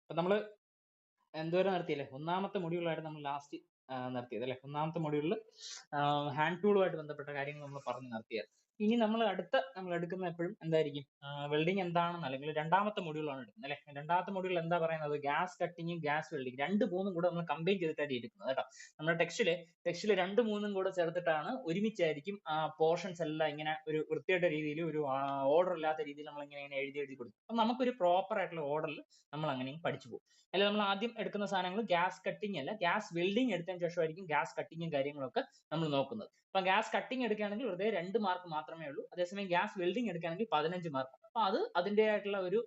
അപ്പൊ നമ്മള് എന്തോരം നടത്തിയല്ലേ, ഒന്നാമത്തെ മൊഡ്യൂളായിട്ട് നമ്മൾ ലാസ്റ്റ് നിർത്തിയത് അല്ലെ. ഒന്നാമത്തെ മൊഡ്യൂളിൽ ഹാൻഡ് ടൂളുമായിട്ട് ബന്ധപ്പെട്ട കാര്യങ്ങൾ നമ്മൾ പറഞ്ഞു നിർത്തിയത്. ഇനി നമ്മൾ എടുക്കുന്ന എപ്പോഴും എന്തായിരിക്കും, വെൽഡിങ് എന്താണെന്ന്, അല്ലെങ്കിൽ രണ്ടാമത്തെ മൊഡ്യൂളാണ് എടുക്കുന്നത് അല്ലെ. രണ്ടാമത്തെ മൊഡ്യൂൾ എന്താ പറയുന്നത്, ഗ്യാസ് കട്ടിങ്ങും ഗ്യാസ് വെൽഡിങ്, രണ്ട് മൂന്നും കൂടെ നമ്മൾ കമ്പൈൻ ചെയ്തിട്ടാണ് എടുക്കുന്നത് കേട്ടോ. നമ്മുടെ ടെക്സ്റ്റില് രണ്ട് മൂന്നും കൂടെ ചേർത്തിട്ടാണ്, ഒരുമിച്ചായിരിക്കും ആ പോർഷൻസ് എല്ലാം ഇങ്ങനെ ഒരു വൃത്തിയായിട്ട രീതിയിൽ, ഒരു ഓർഡർ ഇല്ലാത്ത രീതിയിൽ നമ്മൾ ഇങ്ങനെ എഴുതി കൊടുക്കും. അപ്പൊ നമുക്കൊരു പ്രോപ്പർ ആയിട്ടുള്ള ഓർഡറിൽ നമ്മൾ അങ്ങനെയും പഠിച്ചു പോകും. അല്ല, നമ്മൾ ആദ്യം എടുക്കുന്ന സാധനങ്ങൾ ഗ്യാസ് കട്ടിങ് അല്ല, ഗ്യാസ് വെൽഡിങ് എടുത്തതിന് ശേഷമായിരിക്കും ഗ്യാസ് കട്ടിങ്ങും കാര്യങ്ങളൊക്കെ നമ്മൾ നോക്കുന്നത്. അപ്പൊ ഗ്യാസ് കട്ടിങ് എടുക്കുകയാണെങ്കിൽ വെറുതെ 2 മാർക്ക് മാത്രമേ ഉള്ളൂ. അതേസമയം ഗ്യാസ് വെൽഡിങ് എടുക്കുകയാണെങ്കിൽ 15 മാർക്ക്. അപ്പൊ അത് അതിൻ്റെതായിട്ടുള്ള ഒരു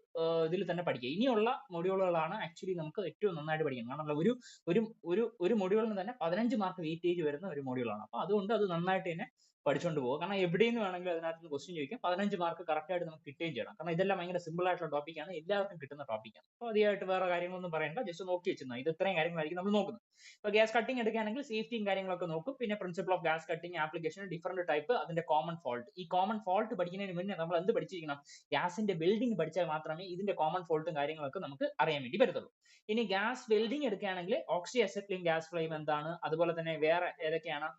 ഇതിൽ തന്നെ പഠിക്കുക. ഇനിയുള്ള മൊഡ്യൂളുകളാണ് ആക്ച്വലി നമുക്ക് ഏറ്റവും നന്നായിട്ട് പഠിക്കുന്നത്. കാരണം ഒരു ഒരു ഒരു ഒരു മൊഡ്യൂളിന് തന്നെ 15 മാർക്ക് വെയിറ്റേജ് വരുന്ന ഒരു മൊഡ്യൂളാണ്. അപ്പൊ അതുകൊണ്ട് അത് നന്നായിട്ട് തന്നെ പഠിച്ചുകൊണ്ട് പോകുക. കാരണം എവിടെ നിന്ന് വേണമെങ്കിലും അതിനകത്ത് നിന്ന് ക്വസ്റ്റ്യൻ ചോദിക്കാം. 15 മാർക്ക് കറക്റ്റ് ആയിട്ട് നമുക്ക് കിട്ടുകയും ചെയ്യണം. കാരണം ഇതെല്ലാം ഭയങ്കര സിമ്പിൾ ആയിട്ടുള്ള ടോപ്പിക്കാണ്, എല്ലാവർക്കും കിട്ടുന്ന ടോപ്പിക്കാണ്. അപ്പോൾ അധികമായിട്ട് വേറെ കാര്യങ്ങളൊന്നും പറയണ്ട, ജസ്റ്റ് നോക്കി വെച്ചിരുന്നാൽ ഇത് ഇത്രയും കാര്യങ്ങളായിരിക്കും നമ്മൾ നോക്കുന്നത്. ഇപ്പോൾ ഗ്യാസ് കട്ടിങ് എടുക്കുകയാണെങ്കിൽ സേഫ്റ്റിയും കാര്യങ്ങളൊക്കെ നോക്കും. പിന്നെ principle of gas cutting, application, different type, അതിന്റെ കോമൺ ഫോൾട്ട്. ഈ കോമൺ ഫോൾട്ട് പഠിക്കുന്നതിന് മുന്നേ നമ്മൾ എന്ത് പഠിച്ചിരിക്കണം, ഗ്യാസിന്റെ ബിൽഡിംഗ് പഠിച്ചാൽ മാത്രമേ ഇതിന്റെ കോമൺ ഫോൾട്ടും കാര്യങ്ങളൊക്കെ നമുക്ക് അറിയാൻ വേണ്ടി പറ്റത്തുള്ളൂ. ഇനി ഗ്യാസ് വെൽഡിംഗ് എടുക്കുകയാണെങ്കിൽ ഓക്സി അസെറ്റിലിംഗ് ഗ്യാസ് ഫ്ലെയിം എന്താണ്, അതുപോലെ തന്നെ വേറെ ഏതൊക്കെയാണ്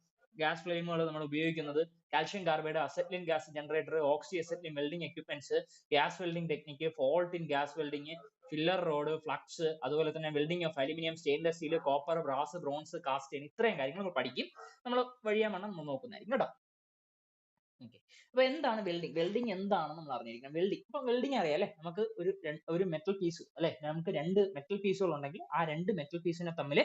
ഗ്യാസ് ഫ്ലെയിമുകൾ നമ്മൾ ഉപയോഗിക്കുന്നത്, calcium carbide, acetylene gas generator, oxy acetylene welding equipments, gas welding technique, fault in gas welding, filler rod, flux, അതുപോലെ തന്നെ welding of aluminium, stainless steel, copper, brass, bronze, cast, ഇത്രയും കാര്യങ്ങൾ നമ്മൾ പഠിക്കും. നമ്മൾ വഴിയാമണ്ണം നമ്മൾ നോക്കുന്നതായിരിക്കും കേട്ടോ. ഓക്കെ, അപ്പൊ എന്താണ് വെൽഡിംഗ്? വെൽഡിംഗ് എന്താണെന്ന് നമ്മൾ അറിഞ്ഞിരിക്കണം. ഇപ്പൊ വെൽഡിംഗ് അറിയാം അല്ലെ, നമുക്ക് ഒരു മെറ്റൽ പീസ് അല്ലെ, നമുക്ക് രണ്ട് മെറ്റൽ പീസുകൾ ഉണ്ടെങ്കിൽ ആ രണ്ട് മെറ്റൽ പീസിനെ തമ്മിൽ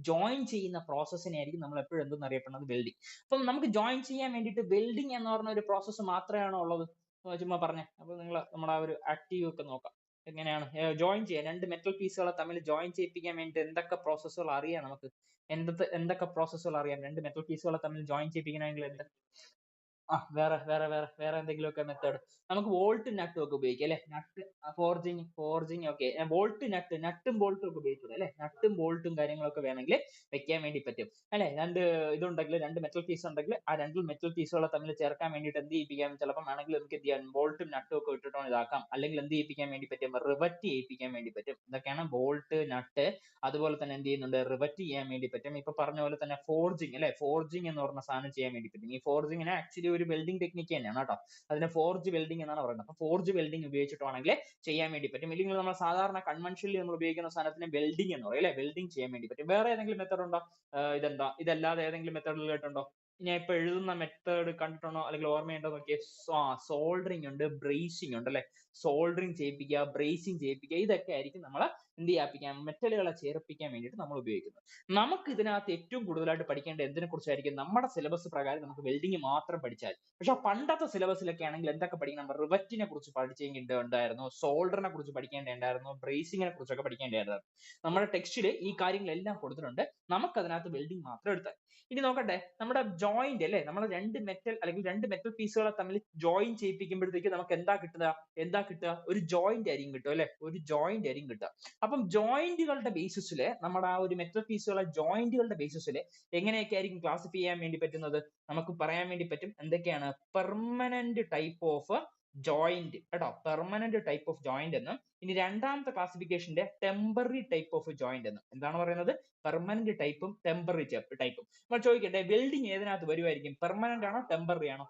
ജോയിൻ ചെയ്യുന്ന പ്രോസസ്സിനെ ആയിരിക്കും നമ്മൾ എപ്പോഴും എന്തെന്ന് അറിയപ്പെടുന്നത്, വെൽഡിംഗ്. അപ്പം നമുക്ക് ജോയിൻ ചെയ്യാൻ വേണ്ടിയിട്ട് വെൽഡിംഗ് എന്ന് പറഞ്ഞ ഒരു പ്രോസസ്സ് മാത്രമാണോ ഉള്ളത്? ചുമ്മാ പറഞ്ഞേ. അപ്പൊ നിങ്ങൾ നമ്മുടെ ആ ഒരു ആക്റ്റീവ് ഒക്കെ നോക്കാം. എങ്ങനെയാണ് ജോയിൻ ചെയ്യാൻ, രണ്ട് മെറ്റൽ പീസുകളെ തമ്മിൽ ജോയിൻ ചെയ്യിപ്പിക്കാൻ വേണ്ടി എന്തൊക്കെ പ്രോസസ്സുകൾ അറിയാം നമുക്ക്? എന്തൊക്കെ പ്രോസസ്സുകൾ അറിയാം രണ്ട് മെറ്റൽ പീസുകളെ തമ്മിൽ ജോയിൻ ചെയ്യിപ്പിക്കണമെങ്കിൽ? വേറെ എന്തെങ്കിലുമൊക്കെ മെത്തേഡ് നമുക്ക് വോൾട്ട് നട്ടും ഒക്കെ ഉപയോഗിക്കാം അല്ലെ. നട്ട് ഫോർജിങ് ഒക്കെ, നട്ടും ബോൾട്ടും ഒക്കെ ഉപയോഗിച്ചൂടെ അല്ലെ. നട്ടും ബോൾട്ടും കാര്യങ്ങളൊക്കെ വേണമെങ്കിൽ വെക്കാൻ വേണ്ടി പറ്റും അല്ലെ. ഇതുണ്ടെങ്കിൽ, രണ്ട് മെറ്റൽ പീസ് ഉണ്ടെങ്കിൽ ആ രണ്ട് മെറ്റൽ പീസുകളെ തമ്മിൽ ചേർക്കാൻ വേണ്ടിയിട്ട് എന്ത് ചെയ്യിപ്പിക്കാം, ചിലപ്പോൾ വേണമെങ്കിൽ നമുക്ക് എന്ത് ചെയ്യാം, ബോൾട്ടും നട്ടും ഒക്കെ ഇട്ടിട്ടോ ഇതാക്കാം. അല്ലെങ്കിൽ എന്ത് ചെയ്യിപ്പിക്കാൻ വേണ്ടി പറ്റും, റിവറ്റ് ചെയ്യിപ്പിക്കാൻ വേണ്ടി പറ്റും. ഇതൊക്കെയാണ് ബോൾട്ട്, നട്ട്. അതുപോലെ തന്നെ എന്ത് ചെയ്യുന്നുണ്ട്, റിവറ്റ് ചെയ്യാൻ വേണ്ടി പറ്റും. ഇപ്പൊ പറഞ്ഞ പോലെ തന്നെ ഫോർജിങ് അല്ലെ, ഫോർജിങ് എന്ന് പറഞ്ഞ സാധനം ചെയ്യാൻ വേണ്ടി പറ്റും. ഈ ഫോർജിങ്ങിനെ ആക്ച്വലി ഒരു വെൽഡിംഗ് ടെക്നിക്ക് തന്നെയാണ് കേട്ടോ. അതിനെ ഫോർജ് വെൽഡിംഗ് എന്നാണ് പറയുന്നത്. അപ്പൊ ഫോർജ് വെൽഡിംഗ് ഉപയോഗിച്ചിട്ടാണെങ്കിൽ ചെയ്യാൻ വേണ്ടി പറ്റും. ഇല്ലെങ്കിൽ നമ്മൾ സാധാരണ കൺവെൻഷനലി നമ്മൾ ഉപയോഗിക്കുന്ന സാധനത്തിന് വെൽഡിംഗ് എന്ന് പറയും അല്ലെ, വെൽഡിംഗ് ചെയ്യാൻ വേണ്ടി പറ്റും. വേറെ ഏതെങ്കിലും മെത്തേഡ് ഉണ്ടോ? ഇതല്ലാതെ ഏതെങ്കിലും മെത്തേഡിൽ കേട്ടുണ്ടോ? ഞാൻ ഇപ്പൊ എഴുതുന്ന മെത്തേഡ് കണ്ടിട്ടുണ്ടോ, അല്ലെങ്കിൽ ഓർമ്മയുണ്ടോ നോക്കിയേ. സോൾഡറിങ് ഉണ്ട്, ബ്രേസിംഗ് ഉണ്ട് അല്ലെ. സോൾഡറിങ് ചെയ്യിപ്പിക്കുക, ബ്രേസിംഗ് ചെയ്യിപ്പിക്കുക, ഇതൊക്കെ ആയിരിക്കും നമ്മൾ എന്ത് ചെയ്യിപ്പിക്കാൻ, മെറ്റലുകളെ ചേർപ്പിക്കാൻ വേണ്ടിയിട്ട് നമ്മൾ ഉപയോഗിക്കുന്നത്. നമുക്ക് ഇതിനകത്ത് ഏറ്റവും കൂടുതലായിട്ട് പഠിക്കേണ്ട എന്തിനെ കുറിച്ചായിരിക്കും, നമ്മുടെ സിലബസ് പ്രകാരം നമുക്ക് വെൽഡിംഗ് മാത്രം പഠിച്ചാൽ. പക്ഷെ പണ്ടത്തെ സിലബസിലൊക്കെ ആണെങ്കിൽ എന്തൊക്കെ പഠിക്കണം, റിവറ്റിനെ കുറിച്ച് പഠിച്ചേണ്ടായിരുന്നു, സോൾഡറിനെ കുറിച്ച് പഠിക്കേണ്ടതായിരുന്നു, ബ്രേസിങ്ങിനെ കുറിച്ചൊക്കെ പഠിക്കേണ്ടതായിരുന്നു. നമ്മുടെ ടെക്സ്റ്റിൽ ഈ കാര്യങ്ങളെല്ലാം കൊടുത്തിട്ടുണ്ട്. നമുക്ക് അതിനകത്ത് വെൽഡിംഗ് മാത്രം എടുത്താൽ. ഇനി നോക്കട്ടെ, നമ്മുടെ ജോയിന്റ് അല്ലെ, നമ്മൾ രണ്ട് മെറ്റൽ പീസുകളെ തമ്മിൽ ജോയിൻ ചെയ്യിപ്പിക്കുമ്പോഴത്തേക്ക് നമുക്ക് എന്താ കിട്ടുക, ഒരു ജോയിന്റ് ആയിരിക്കും കിട്ടുക അല്ലെ, ഒരു ജോയിന്റ് ആയിരിക്കും കിട്ടുക. അപ്പം ജോയിന്റുകളുടെ ബേസിസിൽ, നമ്മുടെ ആ ഒരു മെറ്റൽ പീസുകളെ ജോയിന്റുകളുടെ ബേസിസിൽ എങ്ങനെയൊക്കെ ആയിരിക്കും ക്ലാസിഫൈ ചെയ്യാൻ വേണ്ടി പറ്റുന്നത്, നമുക്ക് പറയാൻ വേണ്ടി പറ്റും. എന്തൊക്കെയാണ് പെർമനന്റ് ടൈപ്പ് ഓഫ് ജോയിന്റ് കേട്ടോ, പെർമനന്റ് ടൈപ്പ് ഓഫ് ജോയിന്റ് എന്നും. ഇനി രണ്ടാമത്തെ ക്ലാസിഫിക്കേഷന്റെ ടെമ്പററി ടൈപ്പ് ഓഫ് ജോയിന്റ് എന്നും. എന്താണ് പറയുന്നത്, പെർമനന്റ് ടൈപ്പും ടെമ്പററി ടൈപ്പും. നമ്മൾ ചോദിക്കട്ടെ, വെൽഡിംഗ് ഏതിനകത്ത് വരുമായിരിക്കും, പെർമനന്റ് ആണോ ടെമ്പററി ആണോ?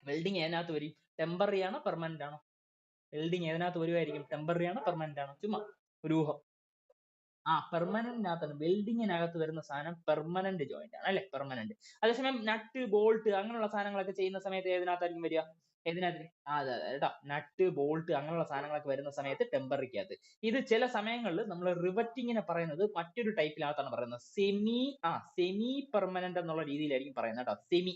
വെൽഡിംഗ് ഏതിനകത്ത് വരും, ടെമ്പററി ആണോ പെർമനന്റ് ആണോ? വെൽഡിംഗ് ഏതിനകത്ത് വരുമായിരിക്കും, ടെമ്പററി ആണോ പെർമനന്റ് ആണോ? ചുമ്മാ ഒരു ഊഹം. പെർമനന്റിനകത്താണ്, വെൽഡിങ്ങിനകത്ത് വരുന്ന സാധനം പെർമനന്റ് ജോയിന്റ് ആണ് അല്ലെ, പെർമനന്റ്. അതേസമയം നട്ട്, ബോൾട്ട് അങ്ങനെയുള്ള സാധനങ്ങളൊക്കെ ചെയ്യുന്ന സമയത്ത് ഏതിനകത്തായിരിക്കും വരിക, ഏതിനകത്ത്? അതെ കേട്ടോ, നട്ട്, ബോൾട്ട് അങ്ങനെയുള്ള സാധനങ്ങളൊക്കെ വരുന്ന സമയത്ത് ടെമ്പററിക്കകത്ത്. ഇത് ചില സമയങ്ങളിൽ നമ്മൾ റിവറ്റിങ്ങിനെ പറയുന്നത് മറ്റൊരു ടൈപ്പിനകത്താണ് പറയുന്നത്, സെമി പെർമനന്റ് എന്നുള്ള രീതിയിലായിരിക്കും പറയുന്നത് കേട്ടോ, സെമി.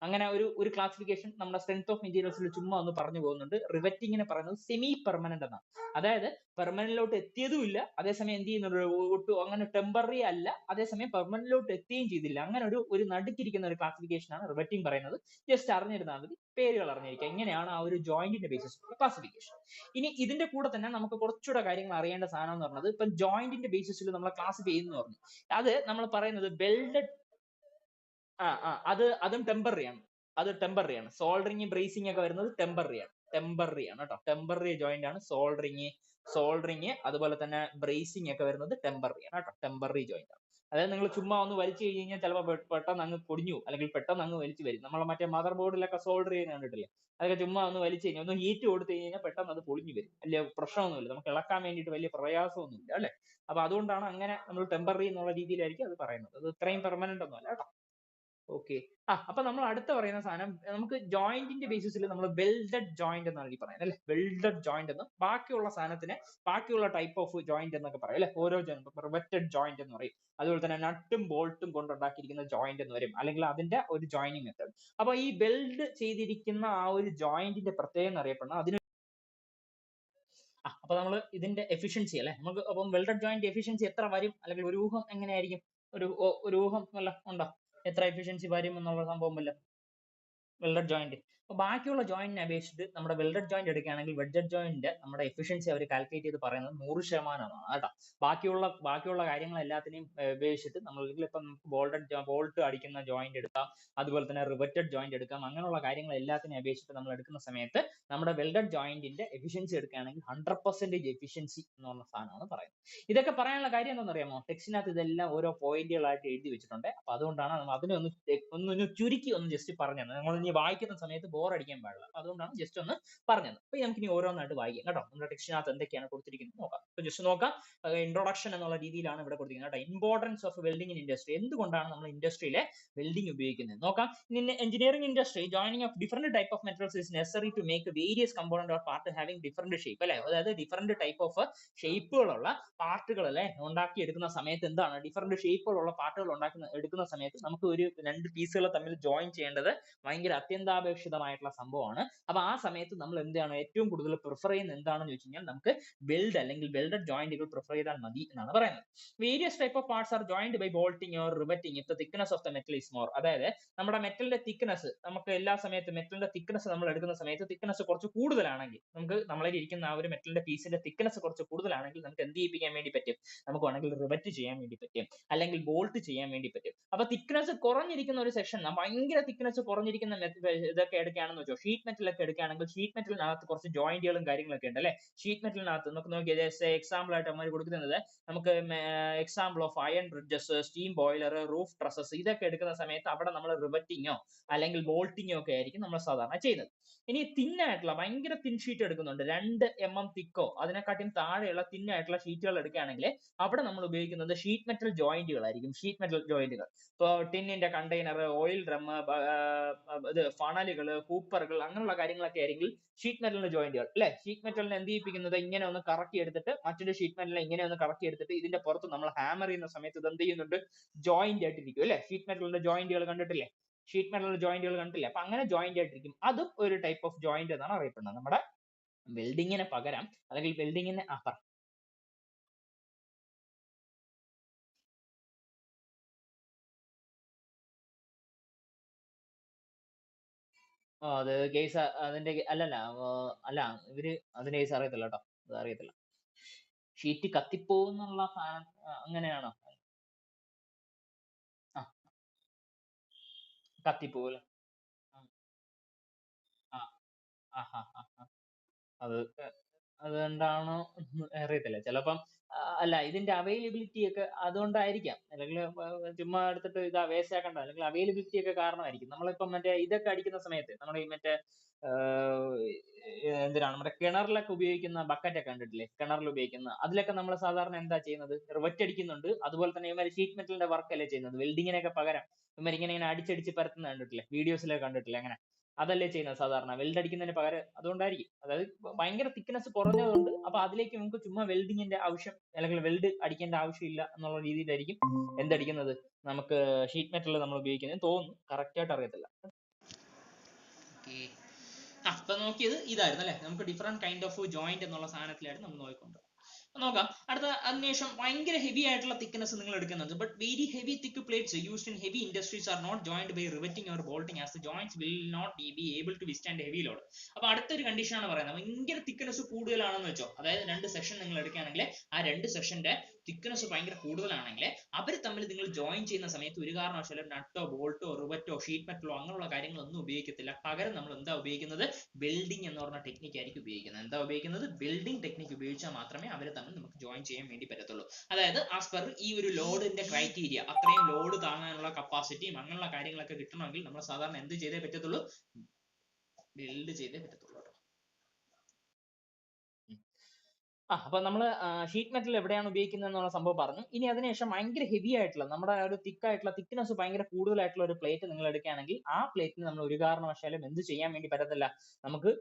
അങ്ങനെ ഒരു ക്ലാസിഫിക്കേഷൻ നമ്മുടെ സ്ട്രെങ്ത് ഓഫ് മെറ്റീരിയൽസിൽ ചുമ്മാ ഒന്ന് പറഞ്ഞു പോകുന്നുണ്ട്. റിവറ്റിങ്ങിനെ പറയുന്നത് സെമി പെർമനന്റ് എന്നാണ്. അതായത് പെർമനന്റിലോട്ട് എത്തിയതുമില്ല, അതേസമയം എന്ത് ചെയ്യുന്നുണ്ട്, ഒട്ടും അങ്ങനെ ടെമ്പററി അല്ല, അതേസമയം പെർമനന്റിലോട്ട് എത്തുകയും ചെയ്തില്ല. അങ്ങനെ ഒരു നടുക്കിരിക്കുന്ന ഒരു ക്ലാസിഫിക്കേഷൻ ആണ് റിവറ്റിംഗ് പറയുന്നത്. ജസ്റ്റ് അറിഞ്ഞിരുന്നാൽ മതി, പേരുകൾ അറിഞ്ഞിരിക്കുക. ഇങ്ങനെയാണ് ആ ഒരു ജോയിന്റിന്റെ ബേസിസ് ക്ലാസിഫിക്കേഷൻ. ഇനി ഇതിന്റെ കൂടെ തന്നെ നമുക്ക് കുറച്ചുകൂടെ കാര്യങ്ങൾ അറിയേണ്ട സാധനം എന്ന് പറഞ്ഞത്, ഇപ്പം ജോയിന്റിന്റെ ബേസിസിൽ നമ്മൾ ക്ലാസിഫൈ ചെയ്യുന്നു പറഞ്ഞു. അത് നമ്മൾ പറയുന്നത് വെൽഡഡ്, അതും ടെമ്പററി ആണ്. സോൾഡറിങ്, ബ്രേസിംഗ് ഒക്കെ വരുന്നത് ടെമ്പററി ആണ് കേട്ടോ. ടെമ്പററി ജോയിന്റ് ആണ് സോൾഡറിങ്, സോൾഡറിങ് അതുപോലെ തന്നെ ബ്രേസിംഗ് ഒക്കെ വരുന്നത് ടെമ്പററി ആണ് കേട്ടോ, ടെമ്പററി ജോയിന്റ് ആണ്. അതായത് നിങ്ങൾ ചുമ്മാ ഒന്ന് വലിച്ചു കഴിഞ്ഞ് കഴിഞ്ഞാൽ ചിലപ്പോൾ പെട്ടെന്ന് അങ്ങ് പൊടിഞ്ഞു അല്ലെങ്കിൽ പെട്ടെന്ന് അങ്ങ് വലിച്ചു വരും. നമ്മളെ മറ്റേ മദർ ബോർഡിലൊക്കെ സോൾഡർ ചെയ്യുന്ന കണ്ടിട്ടില്ലേ, അതൊക്കെ ചുമ്മാ ഒന്ന് വലിച്ചു കഴിഞ്ഞാൽ ഒന്ന് ഹീറ്റ് കൊടുത്തു കഴിഞ്ഞാൽ പെട്ടെന്ന് അത് പൊളിഞ്ഞു വരും. വലിയ പ്രശ്നമൊന്നുമില്ല, നമുക്ക് ഇളക്കാൻ വേണ്ടിയിട്ട് വലിയ പ്രയാസമൊന്നുമില്ല അല്ലെ. അപ്പൊ അതുകൊണ്ടാണ് അങ്ങനെ നമ്മൾ ടെമ്പററി എന്നുള്ള രീതിയിലായിരിക്കും അത് പറയുന്നത്. അത് ഇത്രയും പെർമനന്റ് ഒന്നും അല്ല കേട്ടോ. ഓക്കെ. അപ്പൊ നമ്മൾ അടുത്ത പറയുന്ന സാധനം നമുക്ക് ജോയിന്റിന്റെ ബേസിസിൽ നമ്മൾ വെൽഡഡ് ജോയിന്റ് എന്നാണ് ഈ പറയുന്നത് അല്ലെ. വെൽഡഡ് ജോയിന്റ് എന്ന് ബാക്കിയുള്ള സാധനത്തിന് ബാക്കിയുള്ള ടൈപ്പ് ഓഫ് ജോയിന്റ് എന്നൊക്കെ പറയും അല്ലെ. ഓരോ റിവറ്റഡ് ജോയിന്റ് എന്ന് പറയും. അതുപോലെ തന്നെ നട്ടും ബോൾട്ടും കൊണ്ടുണ്ടാക്കിയിരിക്കുന്ന ജോയിന്റ് എന്ന് വരും, അല്ലെങ്കിൽ അതിന്റെ ഒരു ജോയിനിങ് മെത്തേഡ്. അപ്പൊ ഈ വെൽഡ് ചെയ്തിരിക്കുന്ന ആ ഒരു ജോയിന്റിന്റെ പ്രത്യേകം എന്നറിയപ്പെടുന്ന അതിന് അപ്പൊ നമ്മൾ ഇതിന്റെ എഫിഷ്യൻസി അല്ലെ, നമുക്ക് അപ്പം വെൽഡഡ് ജോയിന്റ് എഫിഷ്യൻസി എത്ര വരും, അല്ലെങ്കിൽ ഒരു ഊഹം എങ്ങനെയായിരിക്കും, ഒരു ഊഹം വല്ല ഉണ്ടോ, എത്ര എഫിഷ്യൻസി വരും എന്നുള്ള സംഭവം വല്ല വെൽഡഡ് ജോയിന്റ്. അപ്പൊ ബാക്കിയുള്ള ജോയിന്റിനെ അപേക്ഷിച്ചിട്ട് നമ്മുടെ വെൽഡഡ് ജോയിന്റ് എടുക്കുകയാണെങ്കിൽ വെൽഡഡ് ജോയിന്റ് നമ്മുടെ എഫിഷ്യൻസി അവർ കാൽക്കുലേറ്റ് ചെയ്ത് പറയുന്നത് 100% കേട്ടോ. ബാക്കിയുള്ള കാര്യങ്ങൾ എല്ലാത്തിനെയും അപേക്ഷിച്ചിട്ട് നമ്മൾ ഇപ്പം ബോൾട്ട് അടിക്കുന്ന ജോയിന്റ് എടുക്കാം, അതുപോലെ തന്നെ റിവറ്റഡ് ജോയിന്റ് എടുക്കാം. അങ്ങനെയുള്ള കാര്യങ്ങൾ എല്ലാത്തിനെയും അപേക്ഷിച്ചിട്ട് നമ്മൾ എടുക്കുന്ന സമയത്ത് നമ്മുടെ വെൽഡഡ് ജോയിന്റിന്റെ എഫിഷ്യൻസി എടുക്കുകയാണെങ്കിൽ 100% എഫിഷ്യൻസി എന്ന് പറഞ്ഞ സാധനമാണ് പറയുന്നത്. ഇതൊക്കെ പറയാനുള്ള കാര്യം എന്താണെന്ന് അറിയാമോ, ടെക്സ്റ്റിനകത്ത് ഇതെല്ലാം ഓരോ പോയിന്റുകളായിട്ട് എഴുതി വെച്ചിട്ടുണ്ട്. അപ്പൊ അതുകൊണ്ടാണ് നമ്മൾ അതിനെ ഒന്ന് ചുരുക്കി ഒന്ന് ജസ്റ്റ് പറഞ്ഞത്. നമ്മൾ ഇനി വായിക്കുന്ന സമയത്ത് ബോർ അടിക്കാൻ പാടില്ല, അതുകൊണ്ടാണ് ജസ്റ്റ് ഒന്ന് പറഞ്ഞത്. അപ്പൊ നമുക്ക് ഇനി ഓരോന്നായിട്ട് വായിക്കാം കേട്ടോ. നമ്മുടെ ടെക്സ്റ്റിനകത്ത് എന്തൊക്കെയാണ് കൊടുത്തിരിക്കുന്നത് നോക്കാം. അപ്പൊ ജസ്റ്റ് നോക്കാം. ഇൻട്രൊഡക്ഷൻ എന്നുള്ള രീതിയിലാണ് ഇവിടെ കൊടുത്തിരിക്കുന്നത് കേട്ടോ. Importance of welding in industry, എന്തുകൊണ്ടാണ് നമ്മൾ ഇൻഡസ്ട്രിയിലെ വെൽഡിംഗ് ഉപയോഗിക്കുന്നത് നോക്കാം. In engineering industry joining of different type of metals is necessary to make various component or part having different shape അല്ലെ. അതായത് ഡിഫറെന്റ് ടൈപ്പ് ഓഫ് ഷേപ്പുകളുള്ള പാർട്ടുകൾ അല്ലെ ഉണ്ടാക്കി എടുക്കുന്ന സമയത്ത് എന്താണ്, ഡിഫറെന്റ് ഷേപ്പുകളുള്ള പാർട്ടുകൾ എടുക്കുന്ന സമയത്ത് നമുക്ക് ഒരു രണ്ട് പീസുകൾ തമ്മിൽ ജോയിൻ ചെയ്യേണ്ടത് ഭയങ്കര അത്യന്താപേക്ഷിതമായിട്ടുള്ള സംഭവമാണ്. അപ്പൊ ആ സമയത്ത് നമ്മൾ എന്താണ് ഏറ്റവും കൂടുതൽ പ്രിഫർ ചെയ്യുന്നത് എന്താണെന്ന് ചോദിച്ചു കഴിഞ്ഞാൽ നമുക്ക് വെൽഡ് അല്ലെങ്കിൽ വെൽഡഡ് ജോയിന്റുകൾ പ്രിഫർ ചെയ്താൽ മതി എന്നാണ് പറയുന്നത്. Various type of parts are joined by bolting or riveting if the thickness of the metal is more. അതായത് നമ്മുടെ മെറ്റലിന്റെ തിക്നെസ്, നമുക്ക് എല്ലാ സമയത്തും മെറ്റലിന്റെ തിക്നെസ് നമ്മൾ എടുക്കുന്ന സമയത്ത് തിക്നെസ് കുറച്ച് കൂടുതലാണെങ്കിൽ, നമുക്ക് നമ്മളെ ഇരിക്കുന്ന ആ ഒരു മെറ്റലിന്റെ പീസിന്റെ തിക്നെസ് കുറച്ച് കൂടുതലാണെങ്കിൽ നമുക്ക് എന്ത് ചെയ്യിപ്പിക്കാൻ വേണ്ടി പറ്റും, നമുക്ക് വേണമെങ്കിൽ റിവറ്റ് ചെയ്യാൻ വേണ്ടി പറ്റും, അല്ലെങ്കിൽ ബോൾട്ട് ചെയ്യാൻ വേണ്ടി പറ്റും. അപ്പൊ തിക്നെസ് കുറഞ്ഞിരിക്കുന്ന ഒരു സെക്ഷൻ, ഭയങ്കര തിക്നെസ് കുറഞ്ഞിരിക്കുന്ന ഇതൊക്കെ എടുക്കുകയാണെന്ന് വെച്ചോ, ഷീറ്റ് മെറ്റൽ ഒക്കെ എടുക്കുകയാണെങ്കിൽ ഷീറ്റ് മെറ്റലിനകത്ത് കുറച്ച് ജോയിന്റുകളും കാര്യങ്ങളൊക്കെ ഉണ്ട് അല്ലെ. ഷീറ്റ് മെറ്റലിനകത്ത് നമുക്ക് നോക്കിയാൽ എക്സാമ്പിൾ ആയിട്ട് നമ്മൾ കൊടുക്കുന്നത് നമുക്ക് example of iron bridges, steam boiler, roof trusses, ഇതൊക്കെ എടുക്കുന്ന സമയത്ത് അവിടെ നമ്മൾ റിവറ്റിങ്ങോ അല്ലെങ്കിൽ ബോൾട്ടിങ്ങോ ഒക്കെ ആയിരിക്കും നമ്മൾ സാധാരണ ചെയ്യുന്നത്. ഇനി തിന്നായിട്ടുള്ള ഭയങ്കര തിൻ ഷീറ്റ് എടുക്കുന്നുണ്ട്, 2 mm തിക്കോ അതിനെക്കാട്ടും താഴെയുള്ള തിന്നായിട്ടുള്ള ഷീറ്റുകൾ എടുക്കുകയാണെങ്കിൽ അവിടെ നമ്മൾ ഉപയോഗിക്കുന്നത് ഷീറ്റ് മെറ്റൽ ജോയിന്റുകളായിരിക്കും. ഷീറ്റ് മെറ്റൽ ജോയിന്റുകൾ ഇപ്പോൾ ടിന്നിന്റെ കണ്ടെയ്നർ, ഓയിൽ ഡ്രം, ഇത് ഫണലുകൾ, കൂപ്പറുകൾ, അങ്ങനെയുള്ള കാര്യങ്ങളൊക്കെ ആയിരിക്കും ഷീറ്റ് മെറ്റലിന്റെ ജോയിന്റുകൾ അല്ലെ. ഷീറ്റ് മെറ്റലിനെ എന്ത് ചെയ്യിപ്പിക്കുന്നത്, ഇങ്ങനെ ഒന്ന് കറക്കി എടുത്തിട്ട് മറ്റൊരു ഷീറ്റ് മെറ്റലിനെ ഇങ്ങനെ ഒന്ന് കറക്കി എടുത്തിട്ട് ഇതിന്റെ പുറത്ത് നമ്മൾ ഹാമർ ചെയ്യുന്ന സമയത്ത് ഇത് എന്ത് ചെയ്യുന്നുണ്ട്, ജോയിന്റ് ആയിട്ടിരിക്കും അല്ലെ. ഷീറ്റ് മെറ്റലിന്റെ ജോയിന്റുകൾ കണ്ടിട്ടില്ലേ, ഷീറ്റ് മെറ്റലിന്റെ ജോയിന്റുകൾ കണ്ടിട്ടില്ലേ. അപ്പൊ അങ്ങനെ ജോയിന്റ് ആയിട്ടിരിക്കും. അതും ഒരു ടൈപ്പ് ഓഫ് ജോയിന്റ് എന്നാണ് അറിയപ്പെടുന്നത്. നമ്മുടെ വെൽഡിങ്ങിന് പകരം അല്ലെങ്കിൽ വെൽഡിങ്ങിന് അത് കേസ് അതിന്റെ അല്ലല്ല അല്ല ഇവര് അതിന്റെ കേസ് അറിയത്തില്ല കേട്ടോ, അത് അറിയത്തില്ല. ഷീറ്റ് കത്തിപ്പോകുന്നുള്ള സാധനം അങ്ങനെയാണോ? ആ കത്തിപ്പോകും. ആ ആ ആ ആ ആ. അത് അതുകൊണ്ടാണോ അറിയത്തില്ല. ചിലപ്പം അല്ല ഇതിന്റെ അവൈലബിലിറ്റി ഒക്കെ അതുകൊണ്ടായിരിക്കാം, അല്ലെങ്കിൽ ചുമ്മാ എടുത്തിട്ട് ഇത് വേസ്റ്റ് ആക്കണ്ട, അല്ലെങ്കിൽ അവൈലബിലിറ്റി ഒക്കെ കാരണമായിരിക്കും. നമ്മളിപ്പം മറ്റേ ഇതൊക്കെ അടിക്കുന്ന സമയത്ത് നമ്മുടെ ഈ മറ്റേ എന്തിനാണ് നമ്മുടെ കിണറിലൊക്കെ ഉപയോഗിക്കുന്ന ബക്കറ്റ് ഒക്കെ കണ്ടിട്ടില്ലേ, കിണറിൽ ഉപയോഗിക്കുന്ന അതിലൊക്കെ നമ്മൾ സാധാരണ എന്താ ചെയ്യുന്നത്, റിവറ്റ് അടിക്കുന്നുണ്ട്. അതുപോലെ തന്നെ ഇവന്മാർ ഷീറ്റ് മെറ്റലിന്റെ വർക്ക് അല്ലേ ചെയ്യുന്നത്, വെൽഡിങ്ങിനൊക്കെ പകരം ഇവന്മാർ ഇങ്ങനെ അടിച്ചടിച്ച് പരത്തുന്നത് കണ്ടിട്ടില്ലേ, വീഡിയോസിലൊക്കെ കണ്ടിട്ടില്ലേ, അങ്ങനെ അതല്ലേ ചെയ്യുന്നത് സാധാരണ വെൽഡ് അടിക്കുന്നതിന് പകരം. അതുകൊണ്ടായിരിക്കും, അതായത് ഭയങ്കര തിക്നെസ് കുറഞ്ഞതുകൊണ്ട് അപ്പൊ അതിലേക്ക് നമുക്ക് ചുമ്മാ വെൽഡിങ്ങിന്റെ ആവശ്യം അല്ലെങ്കിൽ വെൽഡ് അടിക്കേണ്ട ആവശ്യമില്ല എന്നുള്ള രീതിയിലായിരിക്കും എന്തടിക്കുന്നത്, നമുക്ക് ഷീറ്റ് മെറ്റൽ നമ്മൾ ഉപയോഗിക്കുന്നത് തോന്നുന്നു, കറക്റ്റ് ആയിട്ട് അറിയത്തില്ല. അപ്പൊ നോക്കിയത് ഇതായിരുന്നു അല്ലെ, നമുക്ക് ഡിഫറെന്റ് കൈൻഡ് ഓഫ് ജോയിന്റ് എന്നുള്ള സാധനത്തിലായിരുന്നു നമ്മൾ നോക്കിക്കൊണ്ട്. നോക്കാം അടുത്ത അതിനുശേഷം ഭയങ്കര ഹെവി ആയിട്ടുള്ള തിക്നെസ് നിങ്ങൾ എടുക്കുന്നത്. But very heavy thick plates used in heavy industries are not joined by riveting or bolting as the joints will not be able to withstand heavy load. അപ്പൊ അടുത്തൊരു കണ്ടീഷൻ ആണ് പറയുന്നത്. ഭയങ്കര തിക്നെസ് കൂടുതലാണെന്ന് വെച്ചോ, അതായത് 2 സെഷൻ നിങ്ങൾ എടുക്കുകയാണെങ്കിൽ ആ 2 സെഷന്റെ തിക്നെസ് ഭയങ്കര കൂടുതലാണെങ്കിൽ അവർ തമ്മിൽ നിങ്ങൾ ജോയിൻ ചെയ്യുന്ന സമയത്ത് ഒരു കാരണവശാലും നട്ടോ ബോൾട്ടോ റിവറ്റോ ഷീറ്റ് മെറ്റലോ അങ്ങനെയുള്ള കാര്യങ്ങളൊന്നും ഉപയോഗിക്കത്തില്ല. പകരം നമ്മൾ എന്താ ഉപയോഗിക്കുന്നത്? വെൽഡിംഗ് എന്ന് പറഞ്ഞ ടെക്നിക്ക് ആയിരിക്കും ഉപയോഗിക്കുന്നത്. എന്താ ഉപയോഗിക്കുന്നത്? വെൽഡിംഗ് ടെക്നിക്ക് ഉപയോഗിച്ചാൽ മാത്രമേ അവരെ തമ്മിൽ നമുക്ക് ജോയിൻ ചെയ്യാൻ വേണ്ടി പറ്റത്തുള്ളൂ. അതായത് ആസ് പെർ ഈ ഒരു ലോഡിന്റെ ക്രൈറ്റീരിയ, അത്രയും ലോഡ് താങ്ങാനുള്ള കപ്പാസിറ്റിയും അങ്ങനെയുള്ള കാര്യങ്ങളൊക്കെ കിട്ടണമെങ്കിൽ നമ്മൾ സാധാരണ എന്ത് ചെയ്തേ പറ്റത്തുള്ളൂ? വെൽഡ് ചെയ്തേ പറ്റത്തുള്ളൂ. അപ്പൊ നമ്മൾ ഷീറ്റ് മെറ്റൽ എവിടെയാണ് ഉപയോഗിക്കുന്നത് എന്നുള്ള സംഭവം പറഞ്ഞു. ഇനി അതിനുശേഷം ഭയങ്കര ഹെവി ആയിട്ടുള്ള നമ്മുടെ ഒരു തിക്കായിട്ടുള്ള തിക്നെസ് ഭയങ്കര കൂടുതലായിട്ടുള്ള ഒരു പ്ലേറ്റ് നിങ്ങൾ എടുക്കുകയാണെങ്കിൽ ആ പ്ലേറ്റിന് നമ്മൾ ഒരു കാരണവശാലും എന്ത് ചെയ്യാൻ വേണ്ടി പറ്റത്തില്ല? നമുക്ക്